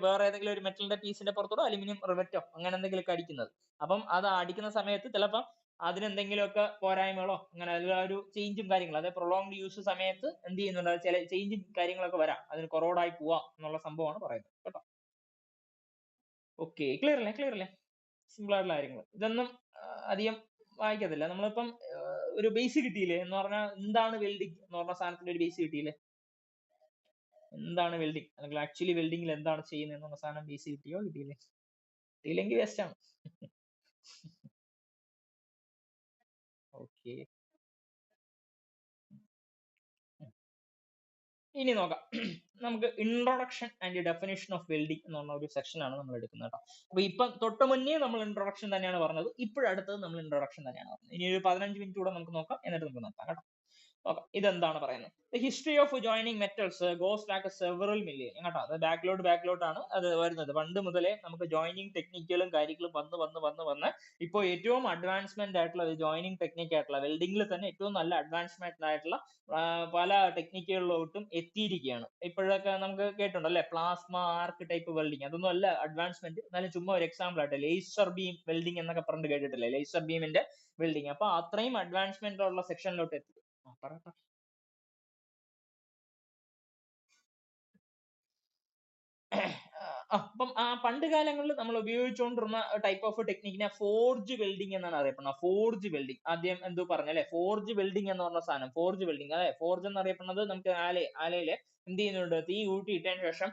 വേറെ ഏതെങ്കിലും ഒരു മെറ്റലിന്റെ പീസിന്റെ പുറത്തോടെ അലുമിനിയം റിവറ്റോ അങ്ങനെ എന്തെങ്കിലുമൊക്കെ അടിക്കുന്നത്. അപ്പം അത് അടിക്കുന്ന സമയത്ത് ചിലപ്പം അതിനെന്തെങ്കിലുമൊക്കെ പോരായ്മകളോ അങ്ങനെ ഒരു ചേഞ്ചും കാര്യങ്ങളും, അതായത് പ്രൊലോങ്ഡ് യൂസ് സമയത്ത് എന്ത് ചെയ്യുന്നുണ്ട്, ചില ചേഞ്ചും കാര്യങ്ങളൊക്കെ വരാം, അതിന് കൊറോഡായി പോവാം എന്നുള്ള സംഭവമാണ് പറയുന്നത് കേട്ടോ. ഓക്കെ, ക്ലിയർ അല്ലേ? ക്ലിയർ അല്ലേ? സിമ്പിൾ ആയിട്ടുള്ള കാര്യങ്ങൾ. ഇതൊന്നും അധികം വായിക്കത്തില്ല. നമ്മളിപ്പം ഒരു ബേസ് കിട്ടിയില്ലേ എന്ന് പറഞ്ഞാൽ, എന്താണ് വെൽഡിംഗ് എന്ന് പറഞ്ഞ സാധനത്തിന്റെ ഒരു ബേസ് കിട്ടിയില്ലേ, എന്താണ് വെൽഡിംഗ് അല്ലെങ്കിൽ ആക്ച്വലി വെൽഡിംഗിൽ എന്താണ് ചെയ്യുന്നത് എന്നുള്ള സാധനം ബേസ് കിട്ടിയോ, കിട്ടിയില്ലേ? കിട്ടിയില്ലെങ്കിൽ വേസ്റ്റ് ആണ്. ഓക്കെ, ഇനി നോക്കാം. നമുക്ക് introduction and definition of welding എന്ന് പറഞ്ഞ ഒരു സെക്ഷൻ ആണ് നമ്മൾ എടുക്കുന്നത് കേട്ടോ. അപ്പൊ ഇപ്പം തൊട്ട് മുന്നേ നമ്മൾ ഇൻട്രൊഡക്ഷൻ തന്നെയാണ് പറഞ്ഞത്, ഇപ്പോഴടുത്തത് നമ്മൾ ഇൻട്രൊഡക്ഷൻ തന്നെയാണ് പറഞ്ഞത്. ഇനി ഒരു 15 മിനിറ്റ് കൂടെ നമുക്ക് നോക്കാം, എന്നിട്ട് നമുക്ക് നോക്കാം കേട്ടോ. ഇതെന്താണ് പറയുന്നത്? The history of joining metals goes back several million കേട്ടോ. അത് ബാക്കിലോട്ടാണ് അത് വരുന്നത്. പണ്ട് മുതലേ നമുക്ക് ജോയിനിങ് ടെക്നിക്കുകളും കാര്യങ്ങളും വന്ന് ഇപ്പോൾ ഏറ്റവും അഡ്വാൻസ്മെന്റ് ആയിട്ടുള്ള ജോയിനിങ് ടെക്നിക്ക് ആയിട്ടുള്ള വെൽഡിംഗിൽ തന്നെ ഏറ്റവും നല്ല അഡ്വാൻസ്മെന്റ് ആയിട്ടുള്ള പല ടെക്നിക്കുകളിലോട്ടും എത്തിയിരിക്കുകയാണ്. ഇപ്പോഴൊക്കെ നമുക്ക് കേട്ടിട്ടുണ്ട് അല്ലെ, പ്ലാസ്മ ആർക്ക് ടൈപ്പ് വെൽഡിങ്. അതൊന്നും അല്ല അഡ്വാൻസ്മെന്റ്, എന്നാലും ചുമ്മാ ഒരു എക്സാമ്പിൾ ആയിട്ട് ലേസർ ബീം വെൽഡിംഗ് എന്നൊക്കെ പറഞ്ഞിട്ട് കേട്ടിട്ടില്ലേ, ലേസർ ബീമിന്റെ വെൽഡിങ്. അപ്പൊ അത്രയും അഡ്വാൻസ്മെന്റ് ഉള്ള സെക്ഷനിലോട്ട് എത്തി. അപ്പം പണ്ട് കാലങ്ങളിൽ നമ്മൾ ഉപയോഗിച്ചുകൊണ്ടിരുന്ന ടൈപ്പ് ഓഫ് ടെക്നിക്കിനെ ഫോർജ് വെൽഡിംഗ് എന്നാണ് അറിയപ്പെടുന്നത്. ഫോർജ് വെൽഡിംഗ് ആദ്യം എന്തോ പറഞ്ഞല്ലേ, ഫോർജ് വെൽഡിംഗ് എന്ന് പറഞ്ഞ സാധനം, ഫോർജ് വെൽഡിംഗ്. അതെ, ഫോർജ് എന്ന് അറിയപ്പെടുന്നത് നമുക്ക് ആലയില് എന്ത് ചെയ്യുന്നുണ്ട്, തീ കൂട്ടി ഇട്ടതിന് ശേഷം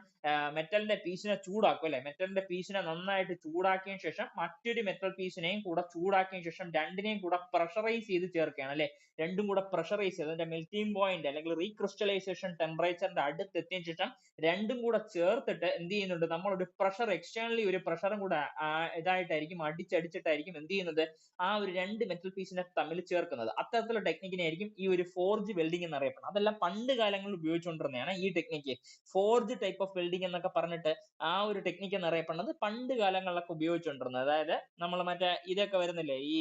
മെറ്റലിന്റെ പീസിനെ ചൂടാക്കും അല്ലെ, മെറ്റലിന്റെ പീസിനെ നന്നായിട്ട് ചൂടാക്കിയതിനു ശേഷം മറ്റൊരു മെറ്റൽ പീസിനെയും കൂടെ ചൂടാക്കിയതിനു ശേഷം രണ്ടിനെയും കൂടെ പ്രഷറൈസ് ചെയ്ത് ചേർക്കുകയാണ് അല്ലെ. രണ്ടും കൂടെ പ്രഷറൈസ് ചെയ്ത് അതിന്റെ മെൽറ്റിംഗ് പോയിന്റ് അല്ലെങ്കിൽ റീക്രിസ്റ്റലൈസേഷൻ ടെമ്പറേച്ചറിന്റെ അടുത്ത് എത്തിയതിനു ശേഷം രണ്ടും കൂടെ ചേർത്തിട്ട് എന്ത് ചെയ്യുന്നുണ്ട്, നമ്മളൊരു പ്രഷർ എക്സ്റ്റേണലി ഒരു പ്രഷറും കൂടെ ഇതായിട്ടായിരിക്കും അടിച്ചടിച്ചിട്ടായിരിക്കും എന്ത് ചെയ്യുന്നത്, ആ ഒരു രണ്ട് മെറ്റൽ പീസിനെ തമ്മിൽ ചേർക്കുന്നത്. അത്തരത്തിലുള്ള ടെക്നിക്കിനായിരിക്കും ഈ ഒരു ഫോർജ് വെൽഡിംഗ് എന്ന് അറിയപ്പെടുന്നത്. അതെല്ലാം പണ്ട് കാലങ്ങളിൽ ഉപയോഗിച്ചുകൊണ്ടിരുന്നതാണ് ഈ technique. Forge type of welding എന്നൊക്കെ പറഞ്ഞിട്ട് ആ ഒരു ടെക്നിക്ക് എന്ന് അറിയപ്പെടുന്നത് പണ്ട് കാലങ്ങളിലൊക്കെ ഉപയോഗിച്ചുകൊണ്ടിരുന്നത്. അതായത് നമ്മൾ മറ്റേ ഇതൊക്കെ വരുന്നില്ലേ, ഈ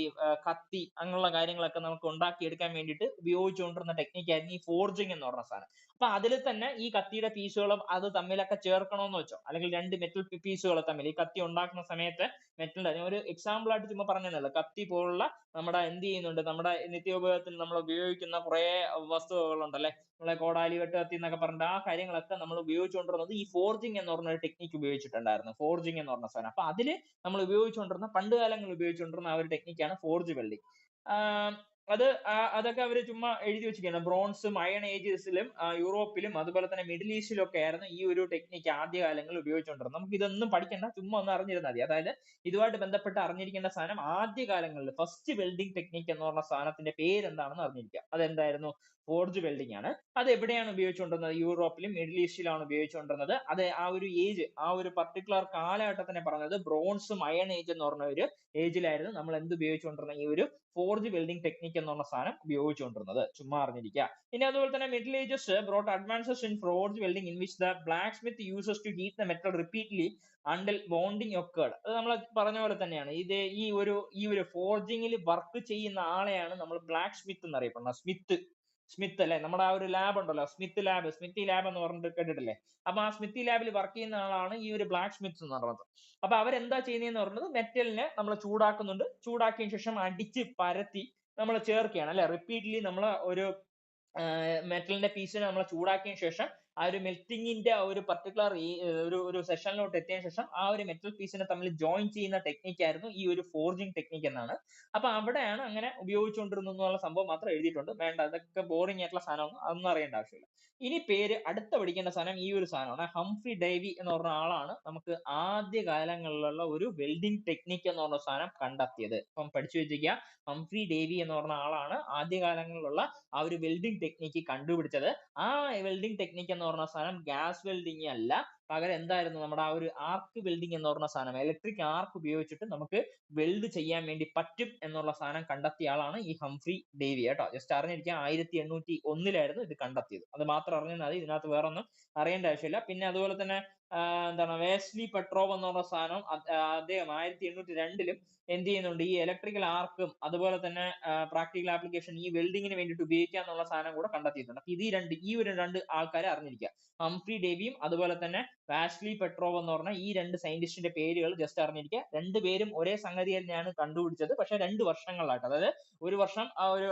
കത്തി അങ്ങനെയുള്ള കാര്യങ്ങളൊക്കെ നമുക്ക് ഉണ്ടാക്കിയെടുക്കാൻ വേണ്ടിയിട്ട് ഉപയോഗിച്ചുകൊണ്ടിരുന്ന ടെക്നിക്കായിരുന്നു ഈ ഫോർജിങ് എന്ന് പറഞ്ഞ സാധനം. അപ്പൊ അതിൽ തന്നെ ഈ കത്തിയുടെ പീസുകളും അത് തമ്മിലൊക്കെ ചേർക്കണമെന്ന് വെച്ചോ, അല്ലെങ്കിൽ രണ്ട് മെറ്റൽ പീസുകൾ തമ്മിൽ ഈ കത്തി ഉണ്ടാക്കുന്ന സമയത്ത് മെറ്റലിന്റെ ഒരു എക്സാമ്പിൾ ആയിട്ട് ചുമ്മാ പറഞ്ഞതല്ല, കത്തി പോലുള്ള നമ്മുടെ എന്ത് ചെയ്യുന്നുണ്ട്, നമ്മുടെ നിത്യോപയോഗത്തിൽ നമ്മൾ ഉപയോഗിക്കുന്ന കുറെ വസ്തുക്കളുണ്ടല്ലേ, നമ്മളെ കോടാലി വെട്ട് കത്തി എന്നൊക്കെ പറഞ്ഞിട്ട് ആ കാര്യങ്ങളൊക്കെ നമ്മൾ ഉപയോഗിച്ചുകൊണ്ടിരുന്നത് ഈ ഫോർജിങ് എന്ന് പറഞ്ഞ ഒരു ടെക്നിക്ക് ഉപയോഗിച്ചിട്ടുണ്ടായിരുന്നു. ഫോർജിങ് എന്ന് പറഞ്ഞ സാധനം. അപ്പൊ അതില് നമ്മൾ ഉപയോഗിച്ചുകൊണ്ടിരുന്ന പണ്ട് കാലങ്ങളിൽ ഉപയോഗിച്ചുകൊണ്ടിരുന്ന ആ ഒരു ടെക്നിക്കാണ് ഫോർജ് വെൽഡിംഗ്. അതൊക്കെ അവര് ചുമ്മാ എഴുതി വെച്ചിരിക്കുകയാണ്. ബ്രോൺസും അയൺ ഏജസിലും യൂറോപ്പിലും അതുപോലെ തന്നെ മിഡിൽ ഈസ്റ്റിലും ഒക്കെ ആയിരുന്നു ഈ ഒരു ടെക്നിക്ക് ആദ്യകാലങ്ങളിൽ ഉപയോഗിച്ചുകൊണ്ടിരുന്നത്. നമുക്ക് ഇതൊന്നും പഠിക്കണ്ട, ചുമ്മാ ഒന്ന് അറിഞ്ഞിരുന്നാൽ മതി. അതായത് ഇതുമായിട്ട് ബന്ധപ്പെട്ട് അറിഞ്ഞിരിക്കേണ്ട സാധനം, ആദ്യകാലങ്ങളിൽ ഫസ്റ്റ് വെൽഡിംഗ് ടെക്നിക്ക് എന്ന് പറഞ്ഞ സാധനത്തിന്റെ പേര് എന്താണെന്ന് അറിഞ്ഞിരിക്കുക. അതെന്തായിരുന്നു? ഫോർജ് വെൽഡിംഗ് ആണ്. അത് എവിടെയാണ് ഉപയോഗിച്ചുകൊണ്ടിരുന്നത്? യൂറോപ്പിലും മിഡിൽ ഈസ്റ്റിലാണ് ഉപയോഗിച്ചുകൊണ്ടിരുന്നത്. അത് ആ ഒരു ഏജ്, ആ ഒരു പർട്ടിക്കുലർ കാലഘട്ടത്തിനെ പറഞ്ഞത് ബ്രോൺസും അയൺ ഏജ് എന്ന് പറഞ്ഞ ഒരു ഏജിലായിരുന്നു നമ്മൾ എന്ത് ഉപയോഗിച്ചുകൊണ്ടിരുന്നത്, ഈ ഒരു ഫോർജ് വെൽഡിംഗ് ടെക്നിക്ക് എന്നുള്ള സാധനം ഉപയോഗിച്ചുകൊണ്ടിരുന്നത്. ചുമ്മാ അറിഞ്ഞിരിക്കുക. ഇനി അതുപോലെ തന്നെ middle ages brought advances in forge welding in which the blacksmith uses to heat the metal repeatedly until bonding occurred. അത് നമ്മൾ പറഞ്ഞ പോലെ തന്നെയാണ്. ഈ ഒരു ഫോർജിങ്ങിൽ വർക്ക് ചെയ്യുന്ന ആളെയാണ് നമ്മൾ ബ്ലാക്ക് സ്മിത്ത് എന്നറിയപ്പെടുന്നത്. സ്മിത്ത് അല്ലെ, നമ്മുടെ ആ ഒരു ലാബ് ഉണ്ടല്ലോ, സ്മിത്തി ലാബ് എന്ന് പറഞ്ഞിട്ട് കേട്ടിട്ടില്ലേ? അപ്പൊ ആ സ്മിത്തി ലാബിൽ വർക്ക് ചെയ്യുന്ന ആളാണ് ഈ ഒരു ബ്ലാക്ക് സ്മിത്ത് എന്ന് പറയുന്നത്. അപ്പൊ അവരെന്താ ചെയ്യുന്നതെന്ന് പറയുന്നത്, മെറ്റലിനെ നമ്മൾ ചൂടാക്കുന്നുണ്ട്, ചൂടാക്കിയതിനു ശേഷം അടിച്ച് പരത്തി നമ്മൾ ചേർക്കുകയാണ് അല്ലെ. റിപ്പീറ്റ്ലി നമ്മൾ ഒരു മെറ്റലിന്റെ പീസിനെ നമ്മൾ ചൂടാക്കിയതിനു ശേഷം ആ ഒരു മെൽറ്റിങ്ങിന്റെ ഒരു പർട്ടിക്കുലർ ഒരു സെഷനിലോട്ട് എത്തിയതിനു ശേഷം ആ ഒരു മെറ്റൽ പീസിനെ തമ്മിൽ ജോയിൻ ചെയ്യുന്ന ടെക്നിക്ക് ആയിരുന്നു ഈ ഒരു ഫോർജിങ് ടെക്നിക്ക് എന്നാണ്. അപ്പൊ അവിടെയാണ് അങ്ങനെ ഉപയോഗിച്ചുകൊണ്ടിരുന്നത് എന്നുള്ള സംഭവം മാത്രം എഴുതിയിട്ടുണ്ട്. വേണ്ട, അതൊക്കെ ബോറിംഗ് ആയിട്ടുള്ള സാധനമൊന്നും അതൊന്നും അറിയേണ്ട ആവശ്യമില്ല. ഇനി അടുത്ത പഠിക്കേണ്ട സാധനം ഈ ഒരു സാധനമാണ്. ഹംഫ്രി ഡേവി എന്ന് പറഞ്ഞ ആളാണ് നമുക്ക് ആദ്യ കാലങ്ങളിലുള്ള ഒരു വെൽഡിംഗ് ടെക്നിക്ക് എന്ന് പറഞ്ഞ സാധനം കണ്ടെത്തിയത്. അപ്പം പഠിച്ചു വെച്ചിരിക്കുക, ഹംഫ്രി ഡേവി എന്ന് പറഞ്ഞ ആളാണ് ആദ്യകാലങ്ങളിലുള്ള ആ ഒരു വെൽഡിംഗ് ടെക്നിക്ക് കണ്ടുപിടിച്ചത്. ആ വെൽഡിംഗ് ടെക്നിക്ക് എന്ന് പറഞ്ഞ സാധനം ഗ്യാസ് വെൽഡിംഗ് അല്ല, പകരം എന്തായിരുന്നു, നമ്മുടെ ആ ഒരു ആർക്ക് വെൽഡിംഗ് എന്ന് പറഞ്ഞ സാധനം, ഇലക്ട്രിക് ആർക്ക് ഉപയോഗിച്ചിട്ട് നമുക്ക് വെൽഡ് ചെയ്യാൻ വേണ്ടി പറ്റും എന്നുള്ള സാധനം കണ്ടെത്തിയ ആളാണ് ഈ ഹംഫ്രി ഡേവി കേട്ടോ. ജസ്റ്റ് അറിഞ്ഞിരിക്കുക, 1801 ഇത് കണ്ടെത്തിയത്. അത് മാത്രം അറിഞ്ഞാൽ മതി, ഇതിനകത്ത് വേറെ ഒന്നും അറിയേണ്ട ആവശ്യമില്ല. പിന്നെ അതുപോലെ തന്നെ എന്താണ്, വേസ്ലി പെട്രോവ് എന്ന് പറഞ്ഞ സാധനം അദ്ദേഹം 1802 എന്ത് ചെയ്യുന്നുണ്ട്, ഈ ഇലക്ട്രിക്കൽ ആർക്കും അതുപോലെ തന്നെ പ്രാക്ടിക്കൽ ആപ്ലിക്കേഷൻ ഈ വെൽഡിങ്ങിന് വേണ്ടിയിട്ട് ഉപയോഗിക്കുക എന്നുള്ള സാധനം കൂടെ കണ്ടെത്തിയിട്ടുണ്ട്. അപ്പൊ ഈ ഒരു രണ്ട് ആൾക്കാരെ അറിഞ്ഞിരിക്കുക, ഹംഫ്രി ഡേവിയും അതുപോലെ തന്നെ വാസ്ലി പെട്രോവ് എന്ന് പറഞ്ഞ ഈ രണ്ട് സയന്റിസ്റ്റിന്റെ പേരുകൾ ജസ്റ്റ് അറിഞ്ഞിരിക്കുക. രണ്ടുപേരും ഒരേ സംഗതി തന്നെയാണ് കണ്ടുപിടിച്ചത്, പക്ഷെ 2 വർഷങ്ങളിലായിട്ട്. അതായത് ഒരു വർഷം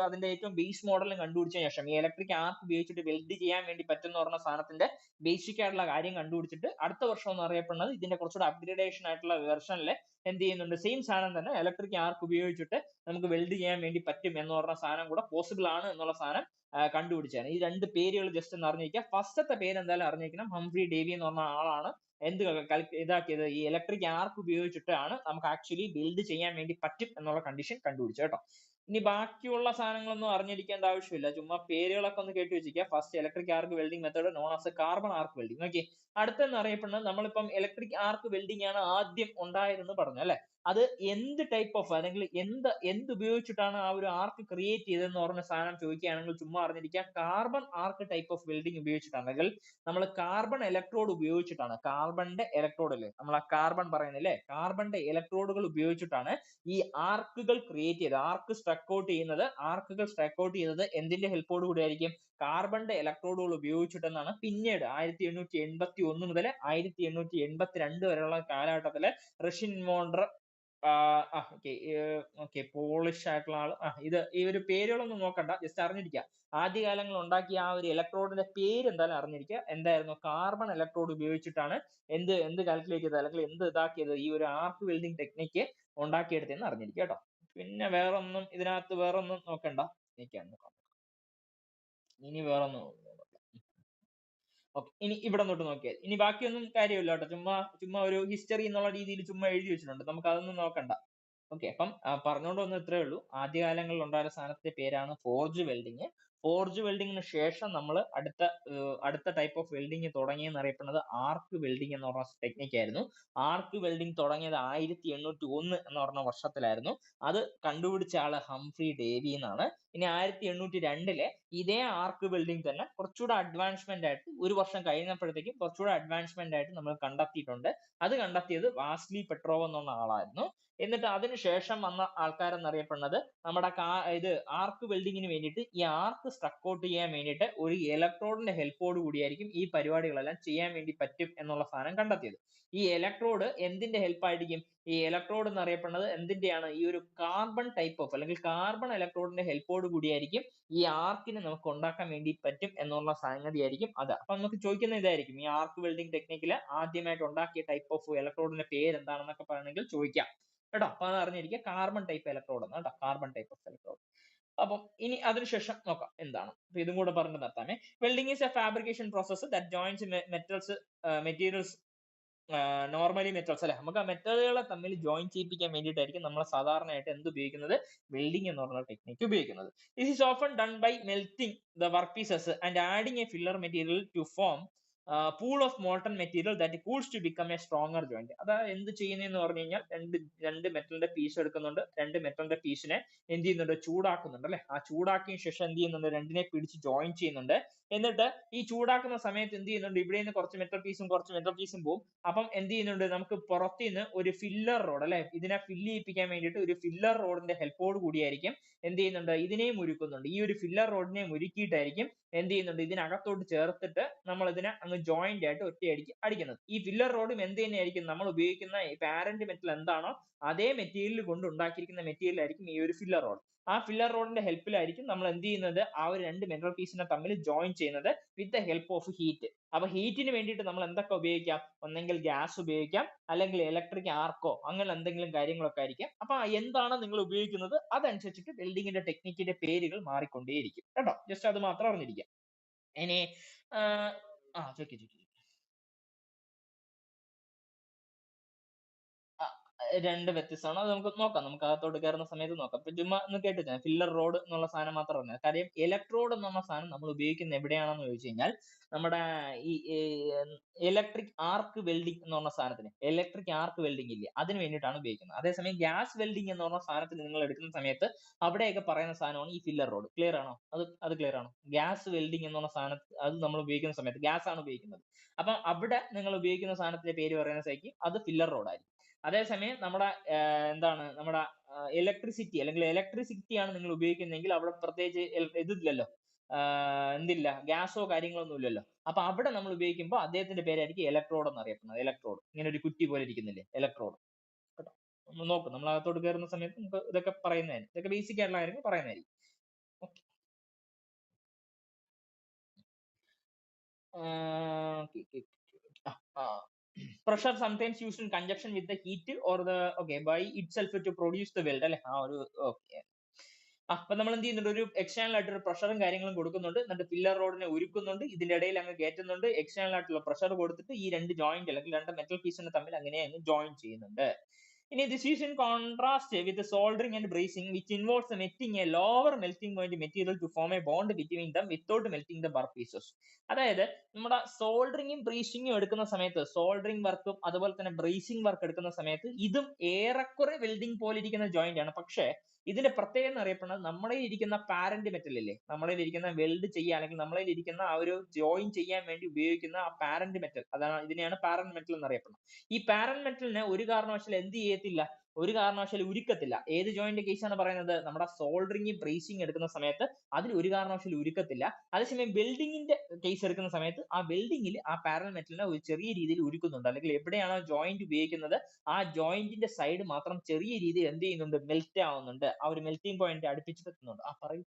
അതിന്റെ ഏറ്റവും ബേസ് മോഡലും കണ്ടുപിടിച്ചതിന് ശേഷം ഈ ഇലക്ട്രിക് ആർക്ക് ഉപയോഗിച്ചിട്ട് വെൽഡ് ചെയ്യാൻ വേണ്ടി പറ്റുന്ന പറഞ്ഞ സാധനത്തിന്റെ ബേസിക് ആയിട്ടുള്ള കാര്യം കണ്ടുപിടിച്ചിട്ട് അടുത്ത വർഷം എന്ന് അറിയപ്പെടുന്നത് ഇതിന്റെ കുറച്ചുകൂടെ അപ്ഗ്രേഡേഷൻ ആയിട്ടുള്ള വെർഷനിൽ എന്ത് ചെയ്യുന്നുണ്ട്, സെയിം സാധനം തന്നെ ഇലക്ട്രിക് ആർക്ക് ഉപയോഗിച്ചിട്ട് നമുക്ക് വെൽഡ് ചെയ്യാൻ വേണ്ടി പറ്റും എന്ന് പറഞ്ഞ സാധനം കൂടെ പോസിബിൾ ആണ് എന്നുള്ള സാധനം കണ്ടുപിടിച്ചാണ്. ഈ രണ്ട് പേരുകൾ ജസ്റ്റ് ഒന്ന് അറിഞ്ഞിരിക്കുക. ഫസ്റ്റത്തെ പേര് എന്തായാലും അറിഞ്ഞിരിക്കണം, ഹംഫ്രി ഡേവി എന്ന് പറഞ്ഞ ആളാണ് ഇതാക്കിയത്, ഈ ഇലക്ട്രിക് ആർക്ക് ഉപയോഗിച്ചിട്ടാണ് നമുക്ക് ആക്ച്വലി വെൽഡ് ചെയ്യാൻ വേണ്ടി പറ്റും എന്നുള്ള കണ്ടീഷൻ കണ്ടുപിടിച്ചു കേട്ടോ. ഇനി ബാക്കിയുള്ള സാധനങ്ങളൊന്നും അറിഞ്ഞിരിക്കേണ്ട ആവശ്യമില്ല, ചുമ്മാ പേരുകളൊക്കെ ഒന്ന് കേട്ട് വെച്ചിരിക്കുക. First electric arc welding method known as carbon arc welding. Okay, അടുത്തെന്ന് അറിയപ്പെടുന്നത്, നമ്മളിപ്പം ഇലക്ട്രിക് ആർക്ക് വെൽഡിംഗ് ആണ് ആദ്യം ഉണ്ടായതെന്ന് പറഞ്ഞു അല്ലെ. അത് എന്ത് ടൈപ്പ് ഓഫ് അല്ലെങ്കിൽ എന്ത് ഉപയോഗിച്ചിട്ടാണ് ആ ഒരു ആർക്ക് ക്രിയേറ്റ് ചെയ്തതെന്ന് പറഞ്ഞ സാധനം ചോദിക്കുകയാണെങ്കിൽ ചുമ്മാ അറിഞ്ഞിരിക്കുക, carbon arc type of welding ഉപയോഗിച്ചിട്ടാണ്, അല്ലെങ്കിൽ നമ്മൾ കാർബൺ ഇലക്ട്രോഡ് ഉപയോഗിച്ചിട്ടാണ്, കാർബണിന്റെ ഇലക്ട്രോഡ് അല്ലേ നമ്മൾ ആ കാർബൺ പറയുന്നില്ലേ, കാർബണിന്റെ ഇലക്ട്രോഡുകൾ ഉപയോഗിച്ചിട്ടാണ് ഈ ആർക്കുകൾ ക്രിയേറ്റ് ചെയ്തത്. ആർക്കുകൾ സ്ട്രക്ക് ഔട്ട് ചെയ്തത് എന്തിന്റെ ഹെൽപ്പോട് കൂടി ആയിരിക്കും? കാർബണിന്റെ ഇലക്ട്രോഡുകൾ ഉപയോഗിച്ചിട്ടെന്നാണ് പിന്നീട് 1881 മുതൽ 1882 വരെയുള്ള കാലഘട്ടത്തില് റഷ്യൻ ഇൻവോണ്ടർ പോളിഷ് ആയിട്ടുള്ള ആള്, ഈ ഒരു പേരുകളൊന്നും നോക്കണ്ട, ജസ്റ്റ് അറിഞ്ഞിരിക്കുക. ആദ്യകാലങ്ങളിൽ ഉണ്ടാക്കിയ ആ ഒരു ഇലക്ട്രോഡിന്റെ പേര് എന്തായാലും അറിഞ്ഞിരിക്കുക. എന്തായിരുന്നു? കാർബൺ ഇലക്ട്രോഡ് ഉപയോഗിച്ചിട്ടാണ് എന്ത് കാൽക്കുലേറ്റ് ചെയ്തത് അല്ലെങ്കിൽ എന്ത് ഇതാക്കിയത്, ഈ ഒരു ആർക്ക് വെൽഡിംഗ് ടെക്നിക്ക് ഉണ്ടാക്കിയെടുത്തെന്ന് അറിഞ്ഞിരിക്കുക കേട്ടോ. പിന്നെ ഇതിനകത്ത് വേറെ ഒന്നും നോക്കണ്ട. ഇനി വേറെ ഒന്നും ഓക്കെ, ഇനി ഇവിടെ തൊട്ട് നോക്കിയാൽ ഇനി ബാക്കിയൊന്നും കാര്യമില്ല കേട്ടോ, ചുമ്മാ ഒരു ഹിസ്റ്ററി എന്നുള്ള രീതിയിൽ ചുമ്മാ എഴുതി വെച്ചിട്ടുണ്ട്, നമുക്ക് അതൊന്നും നോക്കണ്ട. ഓക്കെ, അപ്പം പറഞ്ഞുകൊണ്ട് വന്ന ഇത്രേ ഉള്ളൂ. ആദ്യകാലങ്ങളിൽ ഉണ്ടായ സാധനത്തിന്റെ പേരാണ് ഫോർജ് വെൽഡിങ്. ഫോർജ് വെൽഡിങ്ങിന് ശേഷം നമ്മൾ അടുത്ത ടൈപ്പ് ഓഫ് വെൽഡിങ് തുടങ്ങിയെന്ന് അറിയപ്പെടുന്നത് ആർക്ക് വെൽഡിങ് എന്ന് പറഞ്ഞ ടെക്നിക്ക് ആയിരുന്നു. ആർക്ക് വെൽഡിങ് തുടങ്ങിയത് 1801 എന്ന് പറഞ്ഞ വർഷത്തിലായിരുന്നു. അത് കണ്ടുപിടിച്ച ആള് ഹംഫ്രി ഡേവി എന്നാണ്. ഇനി 1802 ഇതേ ആർക്ക് വെൽഡിംഗ് തന്നെ കുറച്ചുകൂടെ അഡ്വാൻസ്മെന്റ് ആയിട്ട് ഒരു വർഷം കഴിഞ്ഞപ്പോഴത്തേക്കും കുറച്ചുകൂടെ അഡ്വാൻസ്മെന്റ് ആയിട്ട് നമ്മൾ കണ്ടെത്തിയിട്ടുണ്ട്. അത് കണ്ടെത്തിയത് വാസ്ലി പെട്രോവ് എന്നുള്ള ആളായിരുന്നു. എന്നിട്ട് അതിനുശേഷം വന്ന ആൾക്കാരെന്നറിയപ്പെടുന്നത് നമ്മുടെ ആർക്ക് വെൽഡിങ്ങിന് വേണ്ടിയിട്ട് ഈ ആർക്ക് സ്ട്രക്ക് ഔട്ട് ചെയ്യാൻ വേണ്ടിയിട്ട് ഒരു ഇലക്ട്രോഡിന്റെ ഹെൽപ്പോട് കൂടിയായിരിക്കും ഈ പരിപാടികളെല്ലാം ചെയ്യാൻ വേണ്ടി പറ്റും എന്നുള്ള സാധനം കണ്ടെത്തിയത്. ഈ ഇലക്ട്രോഡ് എന്തിന്റെ ഹെൽപ്പ് ആയിരിക്കും? ഈ ഇലക്ട്രോഡ് എന്നറിയപ്പെടുന്നത് എന്തിന്റെയാണ്? ഈ ഒരു കാർബൺ ടൈപ്പ് ഓഫ് അല്ലെങ്കിൽ കാർബൺ ഇലക്ട്രോഡിന്റെ ഹെൽപ്പോട് കൂടിയായിരിക്കും ഈ ആർക്കിനെ നമുക്ക് ഉണ്ടാക്കാൻ വേണ്ടി പറ്റും എന്നുള്ള സംഗതിയായിരിക്കും അത്. അപ്പൊ നമുക്ക് ചോദിക്കുന്ന ഇതായിരിക്കും, ഈ ആർക്ക് വെൽഡിംഗ് ടെക്നിക്കിൽ ആദ്യമായിട്ട് ഉണ്ടാക്കിയ ടൈപ്പ് ഓഫ് ഇലക്ട്രോഡിന്റെ പേര് എന്താണെന്നൊക്കെ പറയണമെങ്കിൽ ചോദിക്കാം കേട്ടോ. അപ്പൊ അത് അറിഞ്ഞിരിക്കുക, കാർബൺ ടൈപ്പ് ഇലക്ട്രോഡ് എന്ന് കേട്ടോ, കാർബൺ ടൈപ്പ് ഓഫ് ഇലക്ട്രോഡ്. അപ്പം ഇനി അതിനുശേഷം നോക്കാം എന്താണ്. അപ്പൊ ഇതും കൂടെ പറഞ്ഞു നിർത്താമേ. Welding is a fabrication process that joins materials normally metals അല്ലെ, നമുക്ക് ആ മെറ്റലുകളെ തമ്മിൽ ജോയിൻ ചെയ്യിപ്പിക്കാൻ വേണ്ടിയിട്ടായിരിക്കും നമ്മൾ സാധാരണയായിട്ട് എന്ത് ഉപയോഗിക്കുന്നത്? വെൽഡിംഗ് എന്ന് പറഞ്ഞ ടെക്നിക്ക് ഉപയോഗിക്കുന്നത്. This is often done by melting the work pieces and adding a filler material to form pool of molten material that cools to become a stronger joint. അതായത് എന്ത് ചെയ്യുന്നതെന്ന് പറഞ്ഞു കഴിഞ്ഞാൽ രണ്ട് മെറ്റലിന്റെ പീസ് എടുക്കുന്നുണ്ട്, രണ്ട് മെറ്റലിന്റെ പീസിനെ എന്ത് ചെയ്യുന്നുണ്ട്? ചൂടാക്കുന്നുണ്ട് അല്ലെ. ആ ചൂടാക്കിയ ശേഷം എന്ത് ചെയ്യുന്നുണ്ട്? രണ്ടിനെ പിടിച്ച് ജോയിൻ ചെയ്യുന്നുണ്ട്. എന്നിട്ട് ഈ ചൂടാക്കുന്ന സമയത്ത് എന്ത് ചെയ്യുന്നുണ്ട്? ഇവിടെ നിന്ന് കുറച്ച് മെറ്റൽ പീസും പോകും. അപ്പം എന്ത് ചെയ്യുന്നുണ്ട്? നമുക്ക് പുറത്തുനിന്ന് ഒരു ഫില്ലർ റോഡ് അല്ലെ, ഇതിനെ ഫില്ല് ചെയ്യിപ്പിക്കാൻ വേണ്ടിയിട്ട് ഒരു ഫില്ലർ റോഡിന്റെ ഹെൽപ്പോട് കൂടിയായിരിക്കും എന്ത് ചെയ്യുന്നുണ്ട്? ഇതിനെയും ഉരുക്കുന്നുണ്ട്. ഈ ഒരു ഫില്ലർ റോഡിനെ ഉരുക്കിയിട്ടായിരിക്കും എന്ത് ചെയ്യുന്നുണ്ട്? ഇതിനകത്തോട്ട് ചേർത്തിട്ട് നമ്മൾ ഇതിനെ അങ്ങ് ജോയിന്റ് ആയിട്ട് ഒറ്റയടിക്ക് അടിക്കുന്നത്. ഈ ഫില്ലർ റോഡും എന്ത് തന്നെയായിരിക്കും? നമ്മൾ ഉപയോഗിക്കുന്ന പാരന്റ് മെറ്റൽ എന്താണോ അതേ മെറ്റീരിയൽ കൊണ്ട് ഉണ്ടാക്കിയിരിക്കുന്ന മെറ്റീരിയൽ ആയിരിക്കും ഈ ഒരു ഫില്ലർ റോഡ്. ആ ഫില്ലർ റോഡിന്റെ ഹെൽപ്പിലായിരിക്കും നമ്മൾ എന്ത് ചെയ്യുന്നത്? ആ ഒരു രണ്ട് മെറ്റൽ പീസിനെ തമ്മിൽ ജോയിൻ ചെയ്യുന്നത് with the help of heat. അപ്പൊ ഹീറ്റിന് വേണ്ടിയിട്ട് നമ്മൾ എന്തൊക്കെ ഉപയോഗിക്കാം? ഒന്നെങ്കിൽ ഗ്യാസ് ഉപയോഗിക്കാം, അല്ലെങ്കിൽ ഇലക്ട്രിക് ആർക്കോ അങ്ങനെ എന്തെങ്കിലും കാര്യങ്ങളൊക്കെ ആയിരിക്കാം. അപ്പൊ എന്താണ് നിങ്ങൾ ഉപയോഗിക്കുന്നത് അതനുസരിച്ചിട്ട് വെൽഡിങ്ങിന്റെ ടെക്നിക്കിന്റെ പേരുകൾ മാറിക്കൊണ്ടേയിരിക്കും കേട്ടോ. ജസ്റ്റ് അത് മാത്രം അറിഞ്ഞിരിക്കാം. ഇനി ചോദിക്കും രണ്ട് വ്യത്യസ്തമാണ്. അത് നമുക്ക് നോക്കാം, നമുക്ക് അകത്തോട്ട് കയറുന്ന സമയത്ത് നോക്കാം. ഇപ്പൊ ചുമ്മാ ഒന്ന് കേട്ടിട്ട് ഫില്ലർ റോഡ് എന്നുള്ള സാധനം മാത്രം പറഞ്ഞത്. കാര്യം ഇലക്ട്രോഡ് എന്നുള്ള സാധനം നമ്മൾ ഉപയോഗിക്കുന്നത് എവിടെയാണെന്ന് ചോദിച്ചു കഴിഞ്ഞാൽ നമ്മുടെ ഈ ഇലക്ട്രിക് ആർക്ക് വെൽഡിംഗ് എന്ന് പറഞ്ഞ സാധനത്തിന്, ഇലക്ട്രിക് ആർക്ക് വെൽഡിംഗ് ഇല്ലേ, അതിന് വേണ്ടിയിട്ടാണ് ഉപയോഗിക്കുന്നത്. അതേസമയം ഗ്യാസ് വെൽഡിംഗ് എന്ന് പറഞ്ഞ സാധനത്തിന് നിങ്ങൾ എടുക്കുന്ന സമയത്ത് അവിടെയൊക്കെ പറയുന്ന സാധനമാണ് ഈ ഫില്ലർ റോഡ്. ക്ലിയർ ആണോ? അത് ക്ലിയർ ആണോ? ഗ്യാസ് വെൽഡിംഗ് എന്ന് പറഞ്ഞ സാധനം അത് നമ്മൾ ഉപയോഗിക്കുന്ന സമയത്ത് ഗ്യാസ് ആണ് ഉപയോഗിക്കുന്നത്. അപ്പൊ അവിടെ നിങ്ങൾ ഉപയോഗിക്കുന്ന സാധനത്തിന്റെ പേര് പറയുന്ന സൈക്ക് അത് ഫില്ലർ റോഡ് ആയിരിക്കും. അതേസമയം നമ്മുടെ നമ്മുടെ ഇലക്ട്രിസിറ്റി അല്ലെങ്കിൽ ഇലക്ട്രിസിറ്റി ആണ് നിങ്ങൾ ഉപയോഗിക്കുന്നതെങ്കിൽ അവിടെ പ്രത്യേകിച്ച് ഇതില്ലല്ലോ, എന്തില്ല, ഗ്യാസോ കാര്യങ്ങളൊന്നും ഇല്ലല്ലോ. അപ്പൊ അവിടെ നമ്മൾ ഉപയോഗിക്കുമ്പോൾ അദ്ദേഹത്തിന്റെ പേരായിരിക്കും ഇലക്ട്രോഡ് എന്ന് അറിയപ്പെടുന്നത്. ഇലക്ട്രോഡ് ഇങ്ങനെ ഒരു കുറ്റി പോലെ ഇരിക്കുന്നില്ലേ, ഇലക്ട്രോഡ് കേട്ടോ. നമ്മൾ നോക്കും, നമ്മൾ അകത്തോട്ട് കയറുന്ന സമയത്ത് നമുക്ക് ഇതൊക്കെ പറയുന്നതായിരിക്കും, ഇതൊക്കെ ബേസിക് ആയിട്ടുള്ള കാര്യങ്ങൾ പറയുന്നതായിരിക്കും. Okay, pressure sometimes used in conjunction with the heat or by itself to produce the weld അല്ലെ. അപ്പൊ നമ്മൾ എന്ത് ചെയ്യുന്നുണ്ട്? ഒരു എക്സ്റ്റേണൽ ആയിട്ട് ഒരു പ്രഷറും കാര്യങ്ങളും കൊടുക്കുന്നുണ്ട്, എന്നിട്ട് ഫില്ലർ റോഡിനെ ഉരുക്കുന്നുണ്ട്, ഇതിന്റെ ഇടയിൽ അങ്ങ് കയറ്റുന്നുണ്ട്, എക്സ്റ്റേണൽ ആയിട്ടുള്ള പ്രഷർ കൊടുത്തിട്ട് ഈ രണ്ട് ജോയിന്റ് അല്ലെങ്കിൽ രണ്ട് മെറ്റൽ പീസിനെ തമ്മിൽ അങ്ങനെ അങ്ങ് ജോയിൻ ചെയ്യുന്നുണ്ട്. ഇനി this is in contrast with the soldering and bracing which involves the melting a lower melting point material to form a bond between them without melting the bar pieces. അതായത് നമ്മുടെ സോൾഡറിങ്ങും ബ്രീസിങ്ങും എടുക്കുന്ന സമയത്ത് soldering വർക്കും അതുപോലെ തന്നെ bracing work എടുക്കുന്ന സമയത്ത് ഇതും ഏറെക്കുറെ വെൽഡിംഗ് പോലെ ഇരിക്കുന്ന ജോയിന്റ് ആണ്. പക്ഷേ ഇതിന്റെ പ്രത്യേകത എന്ന് അറിയപ്പെടുന്നത് നമ്മുടെ ഇരിക്കുന്ന പാരന്റ് മെറ്റൽ ഇല്ലേ, നമ്മുടെ ഇരിക്കുന്ന വെൽഡ് ചെയ്യാൻ അല്ലെങ്കിൽ നമ്മളെ ഇരിക്കുന്ന ആ ഒരു ജോയിൻ ചെയ്യാൻ വേണ്ടി ഉപയോഗിക്കുന്ന ആ പാരന്റ് മെറ്റൽ, അതാണ് ഇതിനെയാണ് പാരന്റ് മെറ്റൽ എന്ന് അറിയപ്പെടുന്നത്. ഈ പാരന്റ് മെറ്റലിനെ ഒരു കാരണവശാലും എന്ത് ചെയ്യത്തില്ല, ഒരു കാരണവശാലും ഉരുക്കത്തില്ല. ഏത് ജോയിന്റ് കേസ് ആണ് പറയുന്നത്? നമ്മുടെ സോൾഡറിങ് ബ്രേസിംഗ് എടുക്കുന്ന സമയത്ത് അതിൽ ഒരു കാരണവശാലും ഉരുക്കത്തില്ല. അതേസമയം വെൽഡിങ്ങിന്റെ കേസ് എടുക്കുന്ന സമയത്ത് ആ വെൽഡിങ്ങിൽ ആ പാരന്റ് മെറ്റലിനെ ഒരു ചെറിയ രീതിയിൽ ഉരുക്കുന്നുണ്ട്, അല്ലെങ്കിൽ എവിടെയാണോ ജോയിന്റ് ഉപയോഗിക്കുന്നത് ആ ജോയിന്റിന്റെ സൈഡ് മാത്രം ചെറിയ രീതിയിൽ എന്ത് ചെയ്യുന്നുണ്ട്, മെൽറ്റ് ആവുന്നുണ്ട്, ആ ഒരു മെൽറ്റിംഗ് പോയിന്റ് അടുപ്പിച്ച് എത്തുന്നുണ്ട്. ആ പറയൂ.